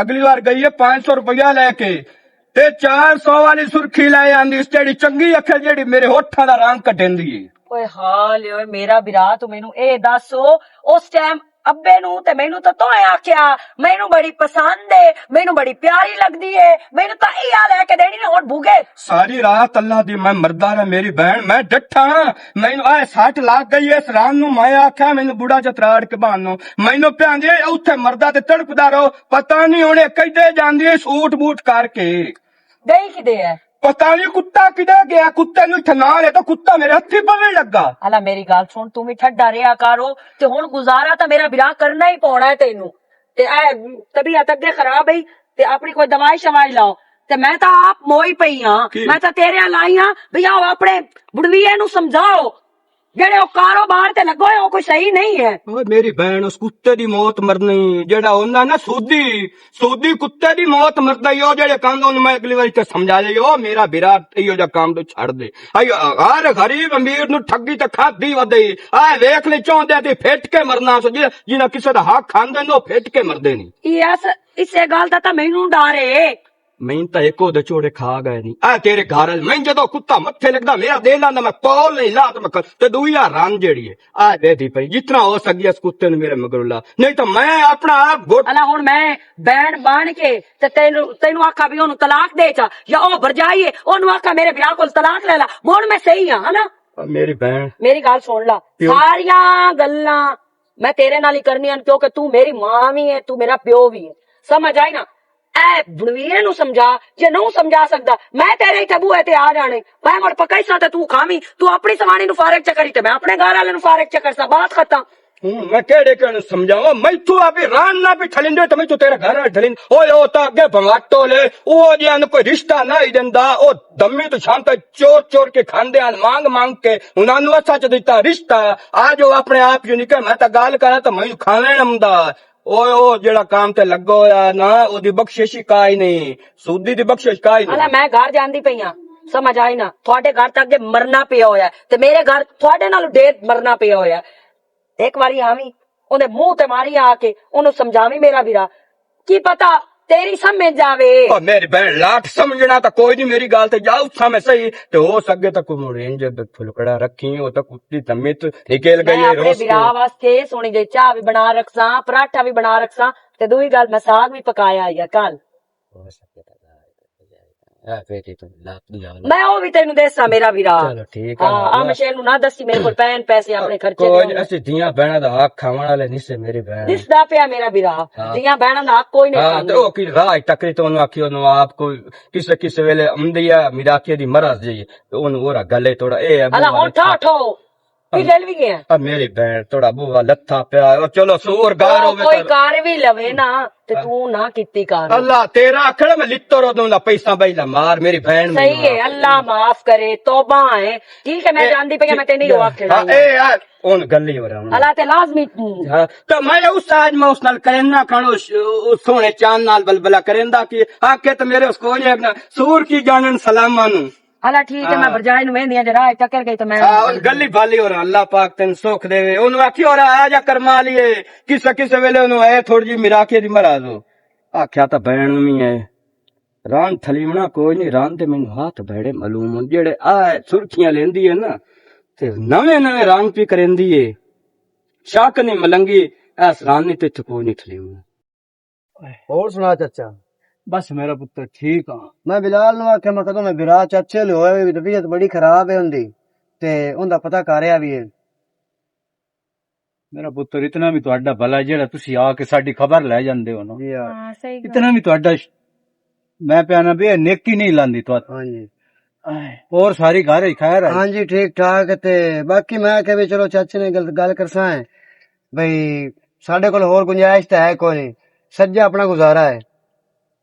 ਅਗਲੀ ਵਾਰ ਗਈ ਹੈ 500 ਰੁਪਇਆ ਲੈ ਕੇ ਤੇ 400 ਵਾਲੀ ਸੁਰਖੀ ਲੈ ਆਂਦੀ ਜਿਹੜੀ ਚੰਗੀ ਅੱਖਰ ਜਿਹੜੀ ਮੇਰੇ ਹੋਠਾਂ ਦਾ ਰੰਗ ਕੱਢਦੀ ਏ ओए हाल ओए मेरा बिरा तू मैनू ए दसो उस टाइम अब्बे नू ते मैनू तो तोए आख्या मैनू बड़ी पसंद है मैनू बड़ी प्यारी लगदी है मैनू तो इया लेके देनी ने हुण भूगे सारी रात अल्लाह दी मैं मरदा रहा मेरी बहन मैं डठा मैनू आ 60 लाख गई इस रात नू मैं आख्या मैनू बुढ़ा चतराड़ के बहानो मैनू प्यांदे उत्थे मरदा ते तड़पदा रहो पता नहीं हुणे किदे जांदी है सूट बूट करके गई किदे है पता नहीं कुत्ता किदे गया कुत्ते नू इत्थे नाल है तो कुत्ता मेरे हत्थी पवे लगा अला मेरी गल सुन तू भी ठड्डा रेहा करो ते हुण गुजारा तो मेरा बिरा करना ही पौना है तेनू ते ए तबीयत अगे खराब है ते अपनी कोई दवाई शवाई लाओ ते मैं तो आप मोई पई हां की? मैं तो तेरे लाई हां भी आओ अपने बुढ़वीए नू समझाओ जेड़े ओ कारोबार ते लगो है ओ कोई सही नहीं है ਓਏ ਮੇਰੀ ਭੈਣ ਉਸ ਕੁੱਤੇ ਦੀ ਮੌਤ ਮਰਨੀ ਜਿਹੜਾ ਉਹਨਾਂ ਨਾ ਸੂਦੀ ਕੁੱਤੇ ਦੀ ਮੌਤ ਮਰਦਾ ਈ ਉਹ ਜਿਹੜੇ ਕੰਨ ਉਹਨੂੰ ਮੈਂ ਅਗਲੀ ਵਾਰੀ ਤੇ ਸਮਝਾ ਲਈ ਉਹ ਮੇਰਾ ਵੀਰਾ ਇਹੋ ਜਿਹਾ ਕੰਮ ਤੋਂ ਛੱਡ ਦੇ ਆਈ ਹਰ ਗਰੀਬ ਅਮੀਰ ਨੂੰ ਠੱਗੀ ਤੇ ਖਾਦੀ ਵਦੇ ਆ ਵੇਖ ਲੈ ਚਾਹੁੰਦੇ ਤੇ ਫਿੱਟ ਕੇ ਮਰਨਾ ਸੋ ਜਿਹਨਾਂ ਕਿਸੇ ਦਾ ਹੱਕ ਖਾਂਦੇ ਨੇ ਉਹ ਫਿੱਟ ਕੇ ਮਰਦੇ ਨਹੀਂ यस इसे गल दा तां मैनू डर है ਮੈਂ ਤਾਂ ਇੱਕੋ ਦੇ ਚੋੜੇ ਖਾ ਗਏ ਨਹੀਂ ਆ ਤੇਰੇ ਘਰ ਮੈਂ ਜਦੋਂ ਕੁੱਤਾ ਮੱਥੇ ਲੱਗਦਾ ਮੇਰਾ ਦੇ ਲਾਂਦਾ ਮੈਂ ਪੌਲ ਨਹੀਂ ਲਾਤ ਮੈਂ ਤੇ ਦੂਈਆ ਰਨ ਜਿਹੜੀ ਹੈ ਆ ਦੇਦੀ ਪਈ ਜਿਤਨਾ ਹੋ ਸਕੀ ਇਸ ਕੁੱਤੇ ਨੂੰ ਮੇਰੇ ਮਗਰ ਲਾ ਨਹੀਂ ਤਾਂ ਮੈਂ ਆਪਣਾ ਆਪ ਗੋਟ अला हुण मैं बैन बन के ते तेनू आखा भी ओनू तलाक दे चा या ओ भरजाई है ओनू आखा मेरे ब्याह कोल तलाक ले ला हुण मैं सही हां है ना ਮੇਰੀ ਭੈਣ मेरी गल सुन ला क्यों? सारियां गल्लां मैं तेरे नाल ही करनी हन क्योंकि तू मेरी मां भी है तू मेरा प्यो भी है समझ आई ना ए बुढ़वीए नू समझा जे नू समझा सकदा मैं तेरे ही तबू है ते आ जाने मैं मुड़ पकाई सा ते तू खावी तू अपनी सवाणी नू फारग च करी ते मैं अपने घर वाले नू फारग च कर सा बात खत्म ਹੁਣ ਮੈਂ ਕਿਹੜੇ ਕਿਹਨੂੰ ਸਮਝਾਵਾਂ ਮੈਥੋਂ ਆ ਵੀ ਰਾਂ ਨਾ ਵੀ ਠਲਿੰਦੇ ਤੇ ਮੈਥੋਂ ਤੇਰੇ ਘਰ ਨਾਲ ਠਲਿੰਦ ਓਏ ਉਹ ਤਾਂ ਅੱਗੇ ਭਵਾਟੋ ਲੈ ਉਹ ਜਿਆਂ ਨੂੰ ਕੋਈ ਰਿਸ਼ਤਾ ਨਹੀਂ ਦਿੰਦਾ ਉਹ ਦੰਮੀ ਤੋਂ ਸ਼ਾਮ ਤੱਕ ਚੋਰ ਕੇ ਖਾਂਦੇ ਹਨ ਮੰਗ ਕੇ ਉਹਨਾਂ ਨੂੰ ਅੱਛਾ ਚ ਦਿੱਤਾ ਰਿਸ਼ਤਾ ਆ ਜੋ ਆਪਣੇ ਆਪ ਯੂ ਨਹੀਂ ਕਿ ਮੈਂ ਤਾਂ ਗੱਲ ਕਰਾਂ ਤਾਂ ਮੈਨੂੰ ਖਾਣੇ ਨਮਦਾ ਓਏ ਉਹ ਜਿਹੜਾ ਕੰਮ ਤੇ ਲੱਗੋ ਆ ਨਾ ਉਹਦੀ ਬਖਸ਼ਿਸ਼ ਕਾਈ ਨਹੀਂ ਸੂਦੀ ਦੀ ਬਖਸ਼ਿਸ਼ ਕਾਈ अला ਨਹੀਂ मैं घर जांदी पई हां समझ आई ना थोड़े घर तक जे मरना पिया होया ते मेरे घर थोड़े नाल ढेर मरना पिया होया एक बारी आवी ओने मुंह ते मारी आके ओनु समझावी मेरा वीरा की पता तेरी समझ जावे ओ मेरी बहन लाट समझना तो कोई नहीं मेरी गाल ते जाओ समय सही तो हो सके तो कोई रेंज फुलकड़ा रखी हो तो कुत्ती तमित निकल मैं गई है अपने रोज वीरा वास्ते सोनी जे चाह भी बना रखसा पराठा भी बना रखसा ते दूई गल मैं साग भी पकाया है कल ਆ ਬੇਟੀ ਤੂੰ ਲੱਤ ਜਾ ਮੈਂ ਉਹ ਵੀ ਤੈਨੂੰ ਦੱਸਾਂ ਮੇਰਾ ਵੀਰਾ। ਚਲੋ ਠੀਕ ਆ ਹਾਂ ਮਸ਼ੇ ਨੂੰ ਨਾ ਦੱਸੀ ਮੇਰੇ ਕੋਲ ਪੈਸੇ ਆਪਣੇ ਖਰਚੇ ਕੋਈ ਦੇ। ਅਸੀਂ ਧੀਆਂ ਭੈਣਾਂ ਦਾ ਹੱਕ ਖਾਵਣ ਵਾਲੇ ਨਹੀਂ ਸੇ ਮੇਰੀ ਭੈਣ ਦਿਸਦਾ ਪਿਆ ਮੇਰਾ ਵੀਰਾ, ਦੀਆਂ ਭੈਣਾਂ ਦਾ ਹੱਕ ਕੋਈ ਨਹੀਂ ਹਾਂ ਤੇ ਉਹ ਕੀ ਰਾਹ ਟੱਕਰੀ ਤੋਂ ਉਹਨੂੰ ਆਖੀ ਉਹਨੂੰ ਆਪ ਕੋਈ ਕਿਸੇ ਵੇਲੇ ਆਉਂਦੀ ਆ ਮਿਰਾਕੇ ਦੀ ਮਰਜ਼ ਜੀ ਤੇ ਉਹਨੂੰ ਉਹਰਾ ਗੱਲੇ ਥੋੜਾ ਇਹ ਹੈ ਹਲਾ ਹੁਣ ਠਾਠੋ ਕੀ ਲੈ ਵੀ ਗਿਆ ਆ ਮੇਰੀ ਭੈਣ ਥੋੜਾ ਬੂਹਾ ਲੱਥਾ ਪਿਆ ਉਹ ਚਲੋ ਸੂਰ ਗਾਰ ਹੋਵੇ ਕੋਈ ਕਾਰ ਵੀ ਲਵੇ ਨਾ ਤੇ ਤੂੰ ਨਾ ਕੀਤੀ ਕਾਰ। ਅੱਲਾ ਤੇਰਾ ਆਖੜ ਮੈਂ ਲਿੱਤੋ ਰੋਦੋਂ ਦਾ ਪੈਸਾ ਬਈਲਾ ਮਾਰ ਮੇਰੀ ਭੈਣ ਨੂੰ। सही है, अल्लाह माफ करे, तौबा है। ठीक है मैं जानती पे मैं तेरी रोक ਹਾਂ खिलाऊंगा। ਇਹ ਯਾਰ ਉਹਨ ਗੱਲੀ ਹੋ ਰਹਾ अल्लाह ते लाजमी ਹਾਂ ਤਾਂ ਮੈਂ ਉਸ ਸਾਜ ਮੈਂ ਉਸ ਨਾਲ ਕਰਨਾ ਖਾਣੋ ਉਸ ਸੋਹਣੇ ਚਾਂਦ ਨਾਲ ਬਲਬਲਾ ਕਰੇਂਦਾ ਕਿ ਆਖੇ ਤੇ ਮੇਰੇ ਉਸ ਕੋਈ ਨਹੀਂ ਸੂਰ ਕੀ ਜਾਣਨ ਸਲਾਮਾਂ ਨੂੰ। अल्लाह ठीक है मैं बरजाई नु मेहंदियां जरा टक्कर गई तो मैं ਹਾਂ ਉਹ ਗੱਲੀ ਭਾਲੀ ਹੋ ਰਹਾ ਅੱਲਾ ਪਾਕ ਤੈਨੂੰ ਸੁੱਖ ਦੇਵੇ ਉਹਨੂੰ ਆਖੀ ਹੋ ਰਹਾ ਆ ਜਾ ਕਰਮਾ ਲਈਏ ਕਿਸੇ ਵੇਲੇ ਉਹਨੂੰ ਐ ਥੋੜੀ ਜੀ ਮਿਰਾਕੇ ਦੀ ਮਰਾ ਦੋ ਆਖਿਆ ਤਾਂ ਭੈਣ ਵੀ ਐ ਰਾਂ ਥਲੀਮਣਾ ਕੋਈ ਨਹੀਂ ਰਾਂ ਤੇ ਮੈਨੂੰ ਹੱਥ ਬੈੜੇ ਮਾਲੂਮ ਜਿਹੜੇ ਆ ਸੁਰਖੀਆਂ ਲੈਂਦੀ ਐ ਨਾ ਤੇ ਨਵੇਂ ਰੰਗ ਵੀ ਕਰੇਂਦੀ ਏ ਸ਼ੱਕ ਨਹੀਂ ਮਲੰਗੀ ਐਸ ਰਾਨੀ ਤੇ ਕੋਈ ਨਹੀਂ ਥਲੀਮਣਾ। ਹੋਰ ਸੁਣਾ ਚਾਚਾ? बस मेरा पुत्र ठीक हाँ। ਮੈਂ ਬਿਲਾਲ ਨੂੰ ਆਖਿਆ ਮੈਂ ਕਦੋਂ ਮੈਂ ਬਿਰਾ ਚਾਚੇ ਲਈ ਹੋਇਆ ਵੀ ਤਬੀਅਤ ਬੜੀ ਖਰਾਬ ਹੈ ਹੁੰਦੀ ਤੇ ਉਹਦਾ ਪਤਾ ਕਰਿਆ ਵੀ ਹੈ। मेरा पुत्र इतना भी तुहाडा भला जेड़ा तुसी आके साडी खबर ले जांदे हो ना ਜੀ ਹਾਂ ਹਾਂ ਸਹੀ ਗੱਲ। इतना भी तुहाडा मैं पे आना भी नेकी नहीं लांदी तो ਹਾਂਜੀ और सारी घर खैर है। ਹਾਂਜੀ ਠੀਕ ਠਾਕ ਤੇ ਬਾਕੀ ਮੈਂ ਕਿਹਾ ਵੀ ਚਲੋ ਚਾਚੇ ਨੇ ਗੱਲ ਕਰਸਾਂ ਹੈ ਬਈ ਸਾਡੇ ਕੋਲ ਹੋਰ ਗੁੰਜਾਇਸ਼ ਤਾਂ ਹੈ ਕੋਈ ਨਹੀਂ ਸੱਜਾ ਆਪਣਾ ਗੁਜ਼ਾਰਾ ਹੈ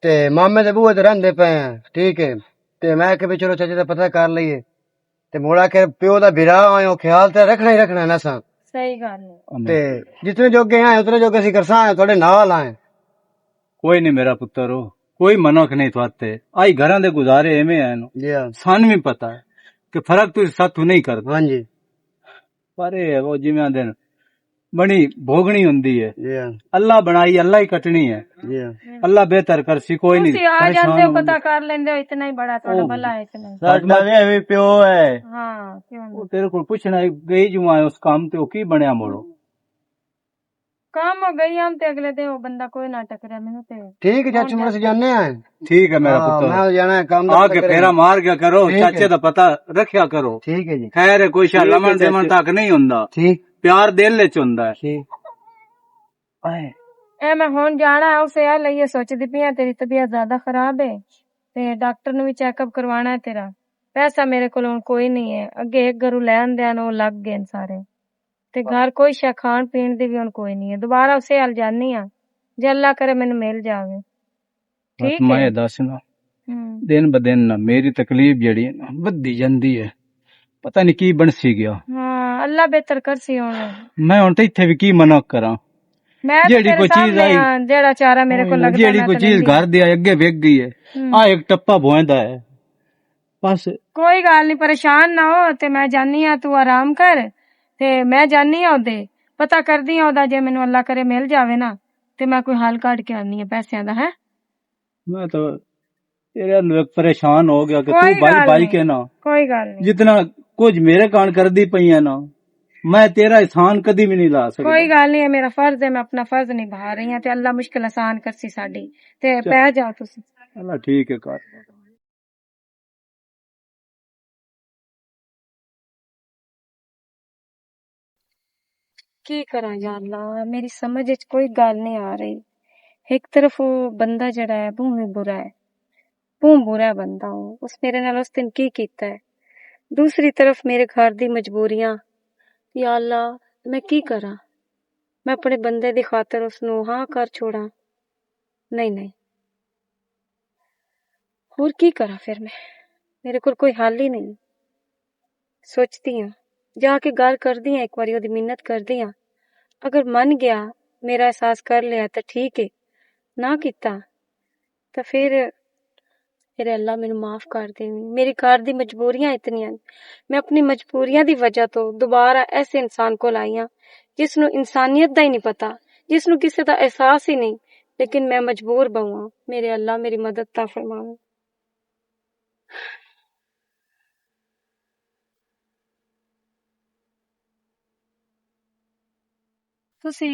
ਤੇ ਮਾਮੇ ਦੇ ਬੂਹੇ ਤੇ ਰਹਿੰਦੇ ਪਏ ਆ ਠੀਕ ਹੈ ਤੇ ਮੈਂ ਕਿਹਾ ਵੀ ਚਲੋ ਚਾਚੇ ਦਾ ਪਤਾ ਕਰ ਲਈਏ ਤੇ ਮੋੜਾ ਕੇ ਪਿਓ ਦਾ ਬਿਰਾ ਆਇਓ ਖਿਆਲ ਤੇ ਰੱਖਣਾ ਹੀ ਰੱਖਣਾ ਨਾ ਸਾਂ ਸਹੀ ਗੱਲ ਹੈ। ਤੇ ਜਿਤਨੇ ਜੋਗੇ ਆਏ ਉਤਨੇ ਜੋਗੇ ਅਸੀਂ ਕਰਸਾਂ ਤੁਹਾਡੇ ਨਾਲ ਆਏ। कोई नहीं मेरा पुत्र हो कोई मनोख नहीं थोते आई घरां दे गुजारे एवें हैं नो ਜੀ ਹਾਂ सान भी पता है कि फर्क तो साथू नहीं करता ਹਾਂਜੀ पर ये वो जिवें दिन बड़ी भोगनी हुंदी है ਜੀ ਹਾਂ अल्लाह बनाई अल्लाह ही कटनी है ਜੀ ਹਾਂ अल्लाह बेहतर कर सी कोई नहीं ਤੁਸੀਂ ਆ परेशान ਜਾਂਦੇ ਹੋ होंगे। ਪਤਾ ਕਰ ਲੈਂਦੇ ਹੋ ਇਤਨਾ ਹੀ ਬੜਾ ਤੁਹਾਡਾ ਭਲਾ ਹੈ ਇਤਨਾ ਹੀ। ਸਾਡਾ ਵੀ ਪਿਓ ਹੈ। ਹਾਂ ਕਿਉਂ ਨਹੀਂ। वो तेरे को पूछना गई जो आए उस काम ते वो की बनया मोड़ो ਕੰਮ ਹੋ ਗਈ ਹਮ ਤੇ ਅਗਲੇ ਦਿਨ ਉਹ ਬੰਦਾ ਕੋਈ ਨਾ ਟਕਰਿਆ ਮੈਨੂੰ ਤੇ ਠੀਕ ਹੈ ਚਾਚੂ ਮੁੜ ਜਾਣੇ ਆ। ठीक है मेरा हाँ, पुत्र मैं जाना है काम आके फेरा मार के करो ठीक है। चाचे दा पता रखया करो ठीक है जी खैर है कोई शा ठीक है लमन देमन चाचे। तक नहीं हुंदा ठीक प्यार दिल विच हुंदा है ठीक ਐ ਮੈਂ ਹੁਣ ਜਾਣਾ ਹੈ ਉਸੇ ਆ ਲਈਏ ਸੋਚਦੀ ਪਈ ਆ ਤੇਰੀ ਤਬੀਅਤ ਜ਼ਿਆਦਾ ਖਰਾਬ ਹੈ ਤੇ ਡਾਕਟਰ ਨੂੰ ਵੀ ਚੈੱਕਅਪ ਕਰਵਾਉਣਾ ਹੈ ਤੇਰਾ ਪੈਸਾ ਮੇਰੇ ਕੋਲ ਹੁਣ ਕੋਈ ਨਹੀਂ ਹੈ ਅੱਗੇ ਇੱਕ ਘਰੋਂ ਲੈਣ ਦੇਣ ਉਹ ਲੱਗ ਗਏ ਨੇ ਸਾਰੇ ਤੇ ਘਰ ਕੋਈ ਸ਼ਾ ਖਾਣ ਪੀਣ ਦੀ ਵੀ ਹੁਣ ਕੋਈ ਨਹੀਂ ਹੈ ਦੁਬਾਰਾ ਉਸੇ ਹਾਲ ਜਾਨੀ ਆ ਜੇ ਅੱਲਾ ਕਰੇ ਮੈਨੂੰ ਮਿਲ ਜਾਵੇ ਠੀਕ मैं ਹੈ दसना ਹੂੰ दिन ब दिन ना मेरी तकलीफ जेड़ी है ना बद्दी जंदी है पता नहीं की बनसी गया ਹਾਂ ਅੱਲਾ ਬਿਹਤਰ ਕਰਸੀ ਹੁਣ मैं हुन ते इत्थे भी की मना करा ਮੈਂ ਤਾਂ ਜਿਹੜੀ ਤੇਰੇ ਕੋਈ ਚੀਜ਼ ਸਾਹਮਣੇ ਆਈ- ਆ, ਜਿਹੜਾ ਚਾਰਾ ਮੇਰੇ ਕੋਲ ਲੱਗਦਾ जेड़ी ਮੈਂ कोई ਤਾਂ चीज ਲੈਂਦੀ। घर दे अगे वेग गई है हम्म। आ एक टप्पा भोंदा है बस ਕੋਈ ਗੱਲ ਨਹੀਂ ਪਰੇਸ਼ਾਨ ਨਾ ਹੋ ਤੇ ਮੈਂ ਜਾਨੀ ਆ ਤੂੰ ਆਰਾਮ ਕਰ ਤੇ ਮੈਂ ਜਾਨੀ ਆ ਉਹਦੇ ਪਤਾ ਕਰਦੀ ਆ ਉਹਦਾ ਜੇ ਮੈਨੂੰ ਅੱਲਾ ਕਰੇ ਮਿਲ ਜਾਵੇ ਨਾ ਤੇ ਮੈਂ ਕੋਈ ਹੱਲ ਕੱਢ ਕੇ ਆਨੀ ਆ ਪੈਸਿਆਂ ਦਾ ਹੈ मैं तो तेरे अंदर परेशान हो गया कि कोई तू भाई गल भाई नहीं। के ना ਕੋਈ ਗੱਲ ਨਹੀਂ जितना कुछ मेरे कान कर दी पई है ना मैं तेरा एहसान कदी भी नहीं ला सकता ਕੋਈ ਗੱਲ ਨਹੀਂ ਇਹ ਮੇਰਾ ਫਰਜ਼ ਹੈ ਮੈਂ ਆਪਣਾ ਫਰਜ਼ ਨਿਭਾ ਰਹੀ ਹਾਂ ਤੇ ਅੱਲਾ ਮੁਸ਼ਕਿਲ ਆਸਾਨ ਕਰਸੀ ਸਾਡੀ ਤੇ ਪੈ ਜਾਓ ਤੁਸੀਂ अल्लाह ठीक है कर ਕੀ ਕਰਾਂ ਯਾ ਅੱਲਾ ਮੇਰੀ ਸਮਝ ਵਿੱਚ ਕੋਈ ਗੱਲ ਨਹੀਂ ਆ ਰਹੀ ਇੱਕ ਤਰਫ ਉਹ ਬੰਦਾ ਜਿਹੜਾ ਹੈ ਬਹੁਤ ਬੁਰਾ ਹੈ ਬਹੁਤ ਬੁਰਾ ਬੰਦਾ ਉਹ ਉਸ ਮੇਰੇ ਨਾਲ ਉਸ ਦਿਨ ਕੀ ਕੀਤਾ ਹੈ दूसरी तरफ मेरे घर दी मजबूरियां या अल्लाह मैं की करा मैं अपने बंदे दी खातर उसनू हाँ कर छोड़ा नहीं और की करा फिर मैं मेरे को कोई हल ही नहीं सोचती हूँ जाके गल करदी हूँ एक बारी ओदी मिन्नत करदी हूँ अगर मन गया मेरा एहसास कर लिया तो ठीक है ना किता तो फिर अल्लाह मैनू माफ कर दे मेरी घर दी मजबूरियां इतनियां मैं अपनी मजबूरियां दी वजह तो दोबारा ऐसे इंसान को लाई हां जिसनू इंसानियत दा ही नहीं पता जिसनू किसी दा एहसास ही नहीं लेकिन मैं मजबूर बहु मेरे अल्लाह मेरी मदद ता फरमावे तुसी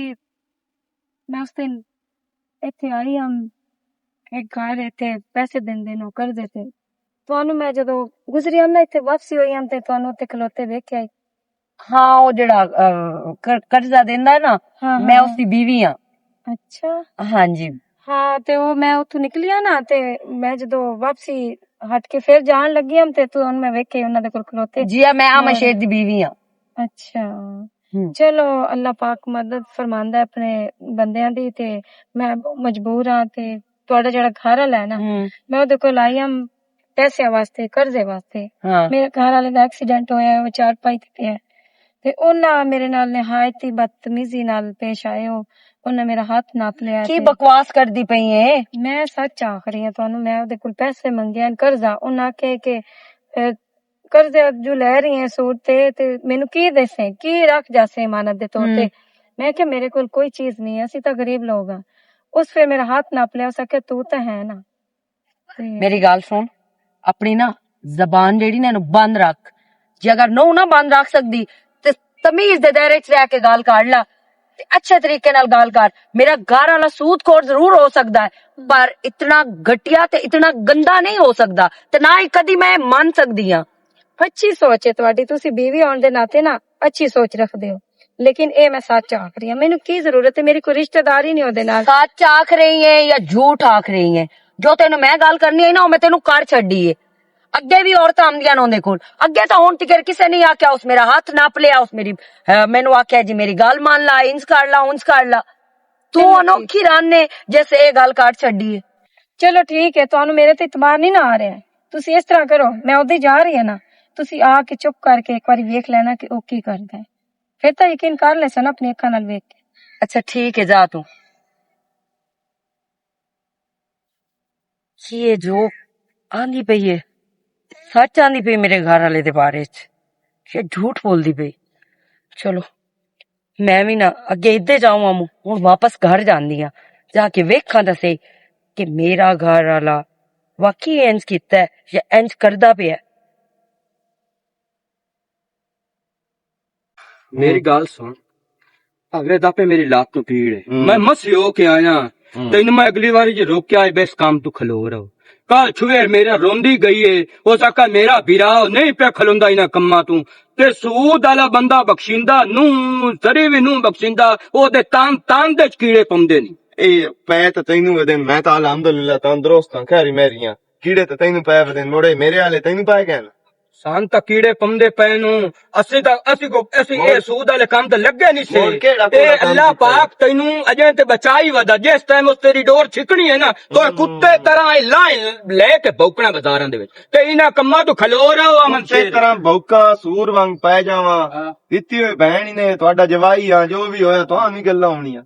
मैं उस दिन इत्थे आई हम एक घर इत्थे पैसे देंदे नौकर देते ਤੁਹਾਨੂੰ ਮੈਂ ਜਦੋਂ ਗੁਜ਼ਰੀ ਹਾਂ ਨਾ ਇੱਥੇ ਵਾਪਸੀ ਹੋਈ ਹਾਂ ਤੇ ਤੁਹਾਨੂੰ ਉੱਥੇ ਖਲੋਤੇ ਵੇਖਿਆ ਈ। ਹਾਂ ਉਹ ਜਿਹੜਾ ਕਰਜ਼ਾ ਦਿੰਦਾ ਹੈ ਨਾ, ਹਾਂ, ਮੈਂ ਹਾਂ। ਉਸਦੀ ਬੀਵੀ ਆ। ਅੱਛਾ ਹਾਂਜੀ ਹਾਂ ਤੇ ਉਹ ਮੈਂ ਉੱਥੋਂ ਨਿਕਲੀ ਆ ਨਾ ਤੇ ਮੈਂ ਜਦੋਂ ਵਾਪਸੀ ਹਟ ਕੇ ਫਿਰ ਜਾਣ ਲੱਗੀ ਹਾਂ ਤੇ ਤੁਹਾਨੂੰ ਮੈਂ ਵੇਖੇ ਉਹਨਾਂ ਦੇ ਕੋਲ ਖਲੋਤੇ। ਜੀ ਆ, ਮੈਂ ਆਮਾ ਸ਼ੇਰ ਦੀ ਬੀਵੀ ਆ। ਅੱਛਾ ਚਲੋ ਅੱਲਾਹ ਪਾਕ ਮਦਦ ਫਰਮਾਂਦਾ ਹੈ ਆਪਣੇ ਬੰਦਿਆਂ ਦੀ ਤੇ ਮੈਂ ਮਜਬੂਰ ਹਾਂ ਤੇ ਤੁਹਾਡਾ ਜਿਹੜਾ ਘਰ ਵਾਲਾ ਹੈ ਨਾ ਮੈਂ ਉਹਦੇ ਕੋਲ ਆਈ ਹਾਂ ਪੈਸਿਆਂ ਵਾਸਤੇ, ਕਰਜ਼ੇ ਵਾਸਤੇ। ਹਾਂ ਮੇਰੇ ਘਰ ਵਾਲੇ ਦਾ ਐਕਸੀਡੈਂਟ ਹੋਇਆ, ਉਹ 4 ਤੇ ਪਿਆ ਤੇ ਉਹਨਾਂ ਮੇਰੇ ਨਾਲ ਨਿਹਾਇਤ ਹੀ ਬਦਤਮੀਜ਼ੀ ਨਾਲ ਪੇਸ਼ ਆਏ। ਉਹਨਾਂ ਮੇਰਾ ਹੱਥ ਨਾਪ ਲਿਆ। ਕੀ ਬਕਵਾਸ ਕਰਦੀ ਪਈ ਏ? ਮੈਂ ਸੱਚ ਆਖ ਰਹੀ ਹਾਂ ਤੁਹਾਨੂੰ, ਮੈਂ ਉਹਦੇ ਕੋਲ ਪੈਸੇ ਮੰਗੇ ਹਨ ਕਰਜ਼ਾ। ਉਹਨਾਂ ਆਖਿਆ ਕਿ ਕਰਜ਼ੇ ਜੋ ਲੈ ਰਹੀ ਹੈ ਸੂਟ ਤੇ ਮੈਨੂੰ ਕੀ ਦੇਸੇ, ਕੀ ਰੱਖ ਜਾਸੇ ਇਮਾਨਤ ਦੇ ਤੌਰ ਤੇ। ਮੈਂ ਕਿਹਾ ਮੇਰੇ ਕੋਲ ਕੋਈ ਚੀਜ਼ ਨਹੀਂ ਹੈ, ਅਸੀਂ ਤਾਂ ਗਰੀਬ ਲੋग ਹਾਂ। ਉਸ ਫਿਰ ਮੇਰਾ ਹੱਥ ਨਾਪ ਲਿਆ, ਉਸ ਆਖਿਆ ਤੂੰ ਤਾਂ ਹੈ ਨਾ। ਮੇਰੀ ਗੱਲ ਸੁਣ, ਆਪਣੀ ਨਾ ਜ਼ਬਾਨ ਜਿਹੜੀ ਨਾ ਇਹਨੂੰ ਬੰਦ ਰੱਖ। ਜੇ ਅਗਰ ਨਾ ਬੰਦ ਰੱਖ ਸਕਦੀ ਤੇ ਤਮੀਜ਼ ਦੇ ਦਾਇਰੇ 'ਚ ਰਹਿ ਕੇ ਗੱਲ ਕਰ ਲਾ ਤੇ ਅੱਛੇ ਤਰੀਕੇ ਨਾਲ ਗੱਲ ਕਰ। ਮੇਰਾ ਘਰ ਵਾਲਾ ਸੂਦਖੋਰ ਜ਼ਰੂਰ ਹੋ ਸਕਦਾ ਹੈ ਪਰ ਇਤਨਾ ਘਟੀਆ ਤੇ ਇਤਨਾ ਗੰਦਾ ਨਹੀਂ ਹੋ ਸਕਦਾ ਤੇ ਨਾ ਹੀ ਕਦੀ ਮੈਂ ਮੰਨ ਸਕਦੀ ਹਾਂ। ਅੱਛੀ ਸੋਚ ਹੈ ਤੁਹਾਡੀ, ਤੁਸੀਂ ਬੀਵੀ ਹੋਣ ਦੇ ਨਾਤੇ ਨਾ ਅੱਛੀ ਸੋਚ ਰੱਖਦੇ ਹੋ, ਲੇਕਿਨ ਇਹ ਮੈਂ ਸੱਚ ਆਖ ਰਹੀ ਹਾਂ। ਮੈਨੂੰ ਕੀ ਜ਼ਰੂਰਤ ਹੈ, ਮੇਰੀ ਕੋਈ ਰਿਸ਼ਤੇਦਾਰੀ ਨਹੀਂ ਉਹਦੇ ਨਾਲ। ਸੱਚ ਆਖ ਰਹੀ ਹੈ ਜਾਂ ਝੂਠ ਆਖ ਰਹੀ ਹੈ? ਜੋ ਤੈਨੂੰ ਮੈਂ ਗੱਲ ਕਰਨੀ ਹੈ ਨਾ ਉਹ ਮੈਂ ਤੈਨੂੰ ਕਰ ਛੱਡੀ ਏ। ਅੱਗੇ ਵੀ ਔਰਤਾਂ ਆਉਂਦੀਆਂ ਨੇ ਉਹਦੇ ਕੋਲ, ਅੱਗੇ ਤਾਂ ਹੁਣ ਤੱਕ ਕਿਸੇ ਨੇ ਆਖਿਆ ਉਸ ਮੇਰਾ ਹੱਥ ਨਾਪ ਲਿਆ, ਉਸ ਮੈਨੂੰ ਆਖਿਆ ਜੀ ਮੇਰੀ ਗੱਲ ਮੰਨ ਲਾ, ਇੰਜ ਕਰ ਲਾ ਉਂਝ ਕਰ ਲਾ। ਤੂੰ ਅਨੋਖੀ ਰਾਨੇ ਜੈਸੇ ਇਹ ਗੱਲ ਕਰ ਛੱਡੀ ਏ। ਚਲੋ ਠੀਕ ਹੈ, ਤੁਹਾਨੂੰ ਮੇਰੇ ਤੇ ਇਤਬਾਰ ਨਹੀਂ ਨਾ ਆ ਰਿਹਾ। ਤੁਸੀਂ ਇਸ ਤਰ੍ਹਾਂ ਕਰੋ, ਮੈਂ ਉਹਦੇ ਜਾ ਰਹੀ ਹਾਂ ਨਾ, ਤੁਸੀਂ ਆ ਕੇ ਚੁੱਪ ਕਰਕੇ ਇੱਕ ਵਾਰੀ ਵੇਖ ਲੈਣਾ ਕਿ ਉਹ ਕੀ ਕਰਦਾ ਹੈ, ਫਿਰ ਤਾਂ ਯਕੀਨ ਕਰ ਲੈ ਸਨ ਆਪਣੀ ਅੱਖਾਂ ਨਾਲ ਵੇਖ ਕੇ। ਅੱਛਾ ਠੀਕ ਹੈ, ਜਾ ਤੂੰ। ਕੀ ਜੋ ਆਂਦੀ ਪਈ ਏ ਸੱਚ ਆਂਦੀ ਪਈ ਮੇਰੇ ਘਰ ਵਾਲੇ ਦੇ ਬਾਰੇ ਚ ਕਿ ਝੂਠ ਬੋਲਦੀ ਪਈ? ਚਲੋ ਮੈਂ ਵੀ ਨਾ ਅੱਗੇ ਇੱਧੇ ਜਾਵਾਂ, ਹੁਣ ਵਾਪਸ ਘਰ ਜਾਂਦੀ ਆ, ਜਾ ਕੇ ਵੇਖਾਂ ਤਾਂ ਸਹੀ ਕਿ ਮੇਰਾ ਘਰ ਵਾਲਾ ਵਾਕਈ ਇੰਜ ਕੀਤਾ ਜਾਂ ਇੰਜ ਕਰਦਾ ਪਿਆ। ਮੇਰੀ ਗੱਲ ਸੁਣ, ਅਗਲੇ ਦਫੇ ਮੇਰੀ ਲੱਤ ਨੂੰ ਪੀੜ ਹੈ, ਮੈਂ ਮਸੀ ਹੋ ਕੇ ਆਇਆ। ਤੈਨੂੰ ਮੈਂ ਅਗਲੀ ਵਾਰੀ ਜੇ ਰੋਕਿਆ ਹੈ ਬਸ ਕੰਮ ਤੂੰ ਖਲੋ ਰਹੋ। ਕੱਲ ਛੁਏਰ ਮੇਰਾ ਰੋਂਦੀ ਗਈ ਏ, ਉਹ ਸਾਕਾ ਮੇਰਾ ਵੀਰਾ ਨਹੀਂ ਪਿਆ ਖਲੋਂਦਾ ਇਹਨਾਂ ਕੰਮਾਂ ਤੂੰ ਤੇ ਸੂਦ ਵਾਲਾ ਬੰਦਾ ਬਖਸ਼ਿੰਦਾ ਨੂੰ ਜ਼ਰੀ ਵੀ ਨੂੰ ਬਖਸ਼ਿੰਦਾ, ਉਹਦੇ ਤਾਂ ਦੇ ਕੀੜੇ ਪਾਉਂਦੇ ਨੇ। ਇਹ ਪੈ ਤਾਂ ਤੈਨੂੰ ਵਦੇ, ਮੈਂ ਤਾਂ ਅਲਹਮਦੁਲਿਲਾ ਤੰਦਰੁਸਤ ਹਾਂ, ਖੈਰੀ ਮੇਰੀਆਂ ਕੀੜੇ ਤਾਂ ਤੈਨੂੰ ਪੈ ਵਦੇ ਮੋੜੇ, ਮੇਰੇ ਵਾਲੇ ਤੈਨੂੰ ਪੈ ਗਏ ਨਾ। ਸਾਨ ਤਾਂ ਕੀੜੇ ਪੰਦੇ ਪਏ ਨੂੰ, ਅਸੀਂ ਇਹ ਸੂਦ ਵਾਲੇ ਕੰਮ ਤੇ ਲੱਗੇ ਨਹੀਂ ਸੀ। ਇਹ ਅੱਲਾਹ ਪਾਕ ਤੈਨੂੰ ਅਜੇ ਤੇ ਬਚਾਈ ਵਦਾ, ਜਿਸ ਟਾਈਮ ਉਸ ਤੇਰੀ ਡੋਰ ਛਿਕਣੀ ਹੈ ਨਾ ਤੋ ਕੁੱਤੇ ਤਰ੍ਹਾਂ ਲਾਈਨ ਲੈ ਕੇ ਭੌਂਕਣਾ ਬਾਜ਼ਾਰਾਂ ਦੇ ਵਿੱਚ ਤੇ ਇਹਨਾਂ ਕੰਮਾਂ ਤੋਂ ਖਲੋ ਰਹੋ। ਅਮਨ ਇਸੇ ਤਰ੍ਹਾਂ ਭੌਂਕਾ ਸੂਰ ਵਾਂਗ ਪੈ ਜਾਵਾਂ। ਦਿੱਤੀ ਹੋਈ ਭੈਣ ਹੀ ਨੇ, ਤੁਹਾਡਾ ਜਵਾਈ ਆ, ਜੋ ਵੀ ਹੋਇਆ ਤੁਹਾਨੂੰ ਵੀ ਗੱਲਾਂ ਹੋਣੀਆਂ।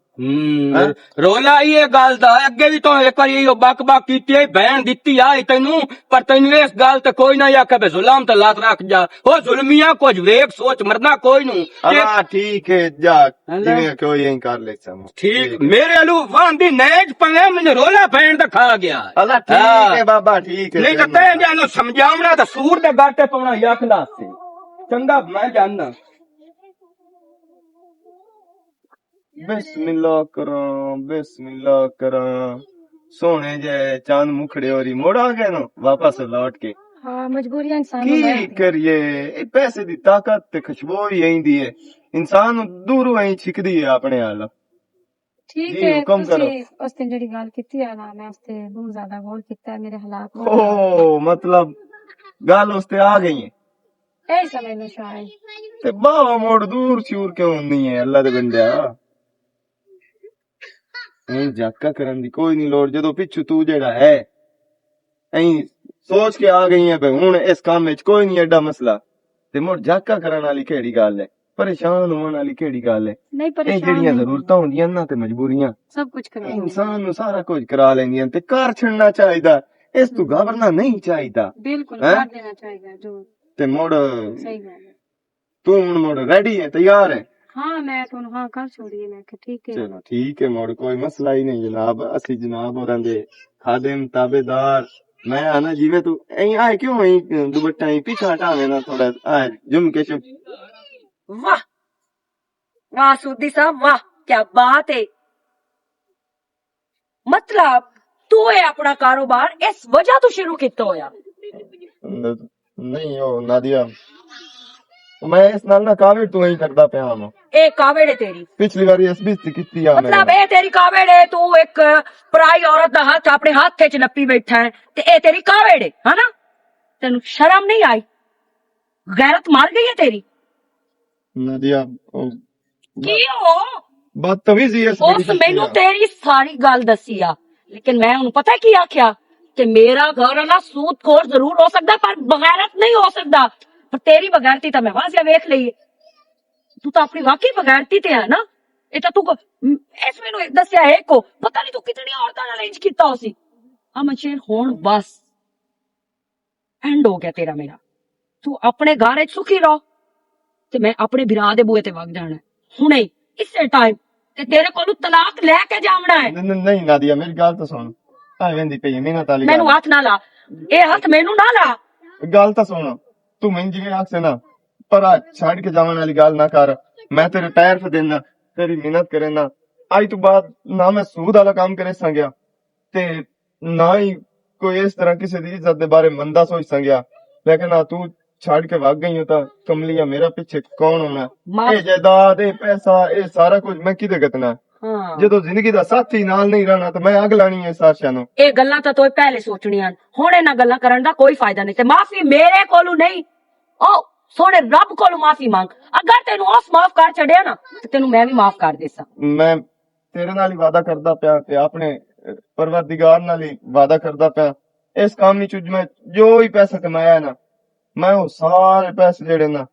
ਰੋਲਾ ਇਹ ਗੱਲ ਦਾ ਅੱਗੇ ਵੀ ਤਾਂ ਇੱਕ ਵਾਰੀ ਬਕ ਕੀਤੀ, ਭੈਣ ਦਿੱਤੀ ਆ ਤੈਨੂੰ, ਪਰ ਤੈਨੂੰ ਇਸ ਗੱਲ ਤੇ ਕੋਈ ਨਾ ਆਖੇ ਬੇ ਜ਼ੁਲਮ ਤੇ ਲਾਤ ਰੱਖ ਜਾ। ਉਹ ਜ਼ੁਲਮੀਆਂ ਕੁਝ ਵੇਖ ਸੋਚ ਮਰਨਾ ਕੋਈ ਨੂੰ। ਹਾਂ ਠੀਕ ਹੈ, ਜਾ ਜਿਵੇਂ ਕੋਈ ਐਂ ਕਰ ਲੈ ਸਮ ਠੀਕ ਮੇਰੇ ਅਲੂ ਵਾਂਦੀ ਨੇਜ ਪੰਗੇ ਮੈਨੂੰ ਰੋਲਾ ਭੈਣ ਦਾ ਖਾ ਗਿਆ। ਅੱਲਾ ਠੀਕ ਹੈ ਬਾਬਾ, ਠੀਕ ਹੈ। ਨਹੀਂ ਤਾਂ ਤੈਨੂੰ ਜਾਨੂੰ ਸਮਝਾਉਣਾ ਤਾਂ ਸੂਰ ਦੇ ਗਾਟੇ ਪਾਉਣਾ ਯਾ ਖਲਾਸ ਸੀ ਚੰਗਾ, ਮੈਂ ਜਾਣਦਾ। ਬਿਸਮਿल्लाह ਕਰਾਂ, ਬਿਸਮਿल्लाह ਕਰਾਂ। ਸੋਹਣੇ ਜੇ ਚੰਦ ਮੁਖੜੇ ਹੋਰੀ ਮੁੜ ਆ ਗਏ ਨਾ ਵਾਪਸ ਲੌਟ ਕੇ। ਹਾਂ ਮਜਬੂਰੀਆਂ ਇਨਸਾਨ ਨੂੰ ਕੀ ਕਰੀਏ, ਇਹ ਪੈਸੇ ਦੀ ਤਾਕਤ ਤੇ ਖੁਸ਼ਬੂ ਹੀ ਆਈਂਦੀ ਹੈ, ਇਨਸਾਨ ਨੂੰ ਦੂਰੋਂ ਐਂ ਛਿਕਦੀ ਹੈ ਆਪਣੇ ਹਾਲ। ਠੀਕ ਜੀ, ਹੈ, ਹੁਕਮ ਕਰੋ। ਤੁਸੀਂ ਉਸ ਦਿਨ ਜਿਹੜੀ ਗੱਲ ਕੀਤੀ ਆ ਨਾ, ਮੈਂ ਉਸ ਤੇ ਬਹੁਤ ਜ਼ਿਆਦਾ ਗੌਰ ਕੀਤਾ, ਮੇਰੇ ਹਾਲਾਤ ਨੂੰ ਓ ਮਤਲਬ ਗੱਲ ਉਸ ਤੇ ਆ ਗਈ ਹੈ ਇਹ ਸਮਝ ਲਓ ਸ਼ਾਇਦ। ਤੇ ਬਾਵਾ ਮੋੜ ਦੂਰ ਚੂਰ ਕਿਉਂ ਹੁੰਦੀ ਹੈ ਅੱਲਾ ਦੇ ਬੰਦਿਆ। ਐਂ ਜਾਕਾ ਕਰਨ ਦੀ ਕੋਈ ਨਹੀਂ ਲੋੜ, ਜਦੋਂ ਪਿੱਛੂ ਤੂੰ ਜਿਹੜਾ ਹੈ ਐਂ ਸੋਚ ਕੇ ਆ ਗਈ ਹੈ ਬਈ ਹੁਣ ਇਸ ਕੰਮ ਵਿੱਚ ਕੋਈ ਨਹੀਂ ਐਡਾ ਮਸਲਾ, ਤੇ ਮੁੜ ਜਾਕਾ ਕਰਨ ਵਾਲੀ ਕਿਹੜੀ ਗੱਲ ਹੈ, ਪਰੇਸ਼ਾਨ ਹੋਣ ਵਾਲੀ ਕਿਹੜੀ ਗੱਲ ਹੈ। ਨਹੀਂ ਇਹ ਪਰੇਸ਼ਾਨ ਜਿਹੜੀਆਂ ਨਹੀਂ, ਜ਼ਰੂਰਤਾਂ ਹੁੰਦੀਆਂ ਨਾ ਤੇ ਮਜਬੂਰੀਆਂ ਸਭ ਕੁਝ ਕਰਾਂਗੇ। ਇਨਸਾਨ ਨੂੰ ਸਾਰਾ ਕੁਝ ਕਰਾ ਲੈਂਦੀਆਂ ਤੇ ਘਰ ਛੱਡਣਾ ਚਾਹੀਦਾ, ਇਸ ਤੋਂ ਘਬਰਨਾ ਨਹੀਂ ਚਾਹੀਦਾ। ਬਿਲਕੁਲ ਹੈਂ? ਕਰ ਦੇਣਾ ਚਾਹੀਦਾ ਜੋ ਤੇ ਮੁੜ ਸਹੀ ਗੱਲ ਹੈ। ਤੂੰ ਹੁਣ ਮੁੜ ਰੈਡੀ ਹੈ, ਤਿਆਰ ਹੈ? ਹਾਂ ਮੈਂ ਤੁਹਾਨੂੰ ਹਾਂ ਕਰ ਛੋੜੀ, ਮੈਂ ਕਿ ਠੀਕ ਹੈ। ਚਲੋ ਠੀਕ ਹੈ ਮੁੜ ਕੋਈ ਮਸਲਾ ਹੀ ਨਹੀਂ ਜਨਾਬ, ਅਸੀਂ ਜਨਾਬ ਹੋਰਾਂ ਦੇ ਖਾਦਮ ਤਾਬੇਦਾਰ। ਮੈਂ ਆਣਾ ਜਿਵੇਂ ਤੂੰ ਐਂ ਆਏ ਕਿਉਂ ਐਂ ਦੁਪੱਟਾ ਹੀ ਪਿੱਛਾ ਹਟਾਵੇਂ ਨਾ ਥੋੜਾ ਆਏ ਜੁਮ ਕੇ ਚੁੱਪ। ਵਾਹ ਵਾਹ ਸੂਦੀ ਸਾਹਿਬ, ਵਾਹ ਕੀ ਬਾਤ ਹੈ। ਮਤਲਬ ਤੂੰ ਇਹ ਆਪਣਾ ਕਾਰੋਬਾਰ ਇਸ ਵਜ੍ਹਾ ਤੋਂ ਸ਼ੁਰੂ ਕੀਤਾ ਹੋਇਆ? ਨਹੀਂ ਉਹ ਨਾਦੀਆ ਮੈਂ ਇਸ ਨਾਲ ਨਾ ਕਾਵਿੜ ਤੂੰ ਹੀ ਕਰਦਾ ਪਿਆ ਹਾਂ ਇਹ ਕਾਵੜ ਹੈ ਤੇਰੀ ਪਿਛਲੀ ਵਾਰੀ ਇਸ ਵੀ ਕੀਤੀ ਆ ਮਤਲਬ ਇਹ ਤੇਰੀ ਕਾਵੜ ਹੈ, ਤੂੰ ਇੱਕ ਪਰਾਈ ਔਰਤ ਦਾ ਹੱਥ ਆਪਣੇ ਹੱਥ 'ਚ ਨੱਪੀ ਬੈਠਾ ਹੈ ਤੇ ਇਹ ਤੇਰੀ ਕਾਵੜ ਹੈ ਹਨਾ? ਤੈਨੂੰ ਸ਼ਰਮ ਨਹੀਂ ਆਈ? ਗੈਰਤ ਮਰ ਗਈ ਹੈ ਤੇਰੀ? ਨਾਦੀਆ ਕੀ ਹੋ ਬਦਤਮੀਜ਼ੀ ਇਸ ਉਸ ਮੈਨੂੰ ਤੇਰੀ ਸਾਰੀ ਗੱਲ ਦੱਸੀ ਆ, ਲੇਕਿਨ ਮੈਂ ਉਹਨੂੰ ਪਤਾ ਕੀ ਆਖਿਆ ਕਿ ਮੇਰਾ ਘਰ ਵਾਲਾ ਸੂਦਖੋਰ ਜ਼ਰੂਰ ਹੋ ਸਕਦਾ ਪਰ ਬਗੈਰਤ ਨਹੀਂ ਹੋ ਸਕਦਾ। ਪਰ ਤੇਰੀ ਬਗੈਰਤੀ ਤਾਂ ਮੈਂ ਵਾਜ਼ਿਆ ਵੇਖ ਲਈ। ਤੂੰ ਤਾਂ ਆਪਣੀ ਵਾਕਈ ਬਗੈਰਤੀ ਤੇ ਹੈ ਨਾ। ਇਹ ਤਾਂ ਤੂੰ ਇਸ ਮੈਨੂੰ ਦੱਸਿਆ ਹੈ ਕੋ ਪਤਾ ਨਹੀਂ ਤੂੰ ਕਿਤਨੀਆਂ ਔਰਤਾਂ ਨਾਲ ਇੰਜ ਕੀਤਾ ਹੋ ਸੀ। ਅਮਚੇਰ ਹੁਣ ਬਸ ਐਂਡ ਹੋ ਗਿਆ ਤੇਰਾ ਮੇਰਾ। ਤੂੰ ਆਪਣੇ ਘਰ ਵਿੱਚ ਸੁਖੀ ਰਹੋ ਤੇ ਮੈਂ ਆਪਣੇ ਵਿਰਾਹ ਦੇ ਬੂਹੇ ਤੇ ਵਗ ਜਾਣਾ ਹੁਣੇ ਇਸੇ ਟਾਈਮ ਤੇ ਤੇਰੇ ਕੋਲੋਂ ਤਲਾਕ ਲੈ ਕੇ ਜਾਵਣਾ ਹੈ। ਨਹੀਂ ਨਾਦੀਆ ਮੇਰੀ ਗੱਲ ਤਾਂ ਸੁਣ ਐਵੇਂ ਦੀ ਪਈ ਮਿਹਨਤ ਵਾਲੀ ਮੈਨੂੰ ਹੱਥ ਨਾ ਲਾ, ਇਹ ਹੱਥ ਮੈਨੂੰ ਨਾ ਲਾ। ਗੱਲ ਤਾਂ ਸੁਣ ਤੂੰ ਮੈਨੂੰ ਜਿਵੇਂ ਆਖਸੇ ਨਾ ਪਰ ਆ ਛੱਡ ਕੇ ਜਾਵਣ ਵਾਲੀ ਗੱਲ ਨਾ ਕਰ। ਮੈਂ ਤੇਰੇ ਪੈਰ ਤੇ ਦੇਣਾ ਤੇਰੀ ਮਿਹਨਤ ਕਰੇ ਨਾ ਅੱਜ ਤੋਂ ਬਾਅਦ ਨਾ ਮੈਂ ਸੂਦ ਵਾਲਾ ਕੰਮ ਕਰੇ ਸੰਗਿਆ ਤੇ ਨਾ ਹੀ ਕੋਈ ਇਸ ਤਰ੍ਹਾਂ ਕਿਸੇ ਦੀ ਇੱਜ਼ਤ ਦੇ ਬਾਰੇ ਮੰਦਾ ਸੋਚ ਸੰਗਿਆ। ਲੇਕਿਨ ਆ ਤੂੰ ਛੱਡ ਕੇ ਵਗ ਗਈ ਹੋ ਤਾਂ ਕਮਲੀਆ ਮੇਰਾ ਪਿੱਛੇ ਕੌਣ ਹੋਣਾ? ਇਹ ਜਾਇਦਾਦ ਇਹ ਪੈਸਾ ਇਹ ਸਾਰਾ ਕੁਝ ਮੈਂ ਕਿਹਦੇ ਗਤਨਾ? ਜਦੋਂ ਜ਼ਿੰਦਗੀ ਦਾ ਸਾਥੀ ਨਾਲ ਨਹੀਂ ਰਹਿਣਾ ਤਾਂ ਮੈਂ ਅੱਗ ਲਾਣੀ ਹੈ ਸਾਰਿਆਂ ਨੂੰ। ਇਹ ਗੱਲਾਂ ਤਾਂ ਤੂੰ ਪਹਿਲੇ ਸੋਚਣੀਆਂ ਹੁਣ ਇਹਨਾਂ ਗੱਲਾਂ ਕਰਨ ਦਾ ਕੋਈ ਫਾਇਦਾ ਨਹੀਂ ਤੇ ਮਾਫੀ ਮੇਰੇ ਕੋਲੋਂ ਨਹੀਂ ਉਹ ਸੋਹਣੇ ਰੱਬ ਕੋਲੋਂ ਮਾਫੀ ਮੰਗ। ਅਗਰ ਤੈਨੂੰ ਉਸ ਮਾਫ ਕਰ ਛੱਡਿਆ ਨਾ ਤੇ ਤੈਨੂੰ ਮੈਂ ਵੀ ਮਾਫ ਕਰ ਦੇਸਾਂ। ਮੈਂ ਤੇਰੇ ਨਾਲ ਹੀ ਵਾਅਦਾ ਕਰਦਾ ਪਿਆ ਤੇ ਆਪਣੇ ਪਰਵਰਦੀਗਾਰ ਨਾਲ ਹੀ ਵਾਅਦਾ ਕਰਦਾ ਪਿਆ ਇਸ ਕੰਮ ਵਿੱਚ ਮੈਂ ਜੋ ਵੀ ਪੈਸਾ ਕਮਾਇਆ ਨਾ ਮੈਂ ਉਹ ਸਾਰੇ ਪੈਸੇ ਜਿਹੜੇ ਨਾ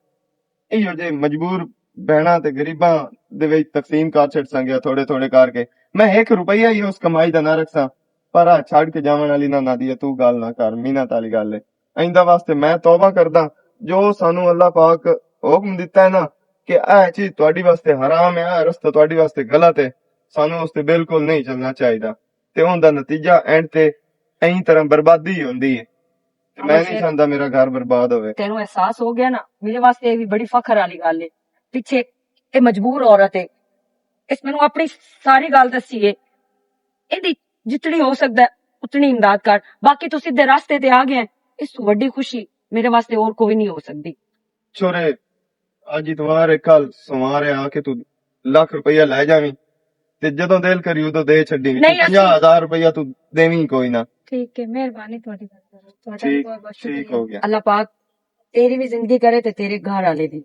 ਇਹੋ ਜਿਹੇ ਮਜਬੂਰ ਬਹਿਣਾ ਤੇ ਗਰੀਬਾਂ ਦੇ ਵਿੱਚ ਤਕਸੀਮ ਕਰ ਛੱਡ ਸੰਗਿਆ ਥੋੜੇ ਥੋੜੇ ਕਰਕੇ। ਮੈਂ 1 ਰੁਪਈਆ ਹੀ ਉਸ ਕਮਾਈ ਦਾ ਨਾ ਰੱਖਾਂ ਪਰ ਆ ਛੱਡ ਕੇ ਜਾਵਣ ਵਾਲੀ ਨਾ ਨਾਦੀਆ ਤੂੰ ਗੱਲ ਨਾ ਕਰ। ਮਿਹਨਤ ਵਾਲੀ ਗੱਲ ਹੈ। ਆਇੰਦਾ ਵਾਸਤੇ ਮੈਂ ਤੌਬਾ ਕਰਦਾ ਜੋ ਸਾਨੂੰ ਅੱਲਾਹ ਪਾਕ ਹੁਕਮ ਦਿੱਤਾ ਹੈ ਨਾ ਕਿ ਇਹ ਚੀਜ਼ ਤੁਹਾਡੀ ਵਾਸਤੇ ਹਰਾਮ ਹੈ ਇਹ ਰਸਤਾ ਤੁਹਾਡੀ ਵਾਸਤੇ ਗਲਤ ਹੈ ਸਾਨੂੰ ਉਸ ਤੇ ਬਿਲਕੁਲ ਨਹੀਂ ਚੱਲਣਾ ਚਾਹੀਦਾ ਤੇ ਉਹਦਾ ਨਤੀਜਾ ਐਂਡ ਤੇ ਐਂ ਤਰ੍ਹਾਂ ਬਰਬਾਦੀ ਹੁੰਦੀ ਹੈ। ਮੈਂ ਨਹੀਂ ਚਾਹੁੰਦਾ ਮੇਰਾ ਘਰ ਬਰਬਾਦ ਹੋਵੇ। ਤੈਨੂੰ ਅਹਿਸਾਸ ਹੋ ਗਿਆ ਨਾ ਮੇਰੇ ਵਾਸਤੇ ਇਹ ਵੀ ਬੜੀ ਫਖਰ ਵਾਲੀ ਗੱਲ ਹੈ। ਪਿੱਛੇ ਇਹ ਮਜਬੂਰ ਔਰਤ ਹੈ ਇਸ ਮੈਨੂੰ ਆਪਣੀ ਸਾਰੀ ਗੱਲ ਦੱਸੀ ਹੈ ਇਹਦੀ ਜਿਤਨੀ ਹੋ ਸਕਦਾ ਉਤਨੀ ਇਮਦਾਦ ਕਰ। ਬਾਕੀ ਤੂੰ ਸਿੱਧੇ ਰਾਸਤੇ ਤੇ ਆ ਗਿਆ ਇਸ ਤੋਂ ਵੱਡੀ ਖੁਸ਼ੀ ਮੇਰੇ ਵਾਸਤੇ ਹੋਰ ਕੋਈ ਨਹੀਂ ਹੋ ਸਕਦੀ। ਛੋਰੇ ਅੱਜ ਇਤਵਾਰ ਕੱਲ ਸੋਮਵਾਰ ਆ ਕੇ ਤੂੰ ਲੱਖ ਰੁਪਈਆ ਲੈ ਜਾਵੀਂ ਤੇ ਜਦੋਂ ਦਿਲ ਕਰੀ ਉਦੋਂ ਦੇ ਛੱਡੀ। 50,000 ਰੁਪਈਆ ਤੂੰ ਦੇਵੀਂ ਕੋਈ ਨਾ। ਠੀਕ ਹੈ ਮਿਹਰਬਾਨੀ ਤੁਹਾਡੀ। ਠੀਕ ਹੋ ਗਿਆ। अल्लाह पाक तेरी भी जिंदगी करे ते तेरे घर वाले दी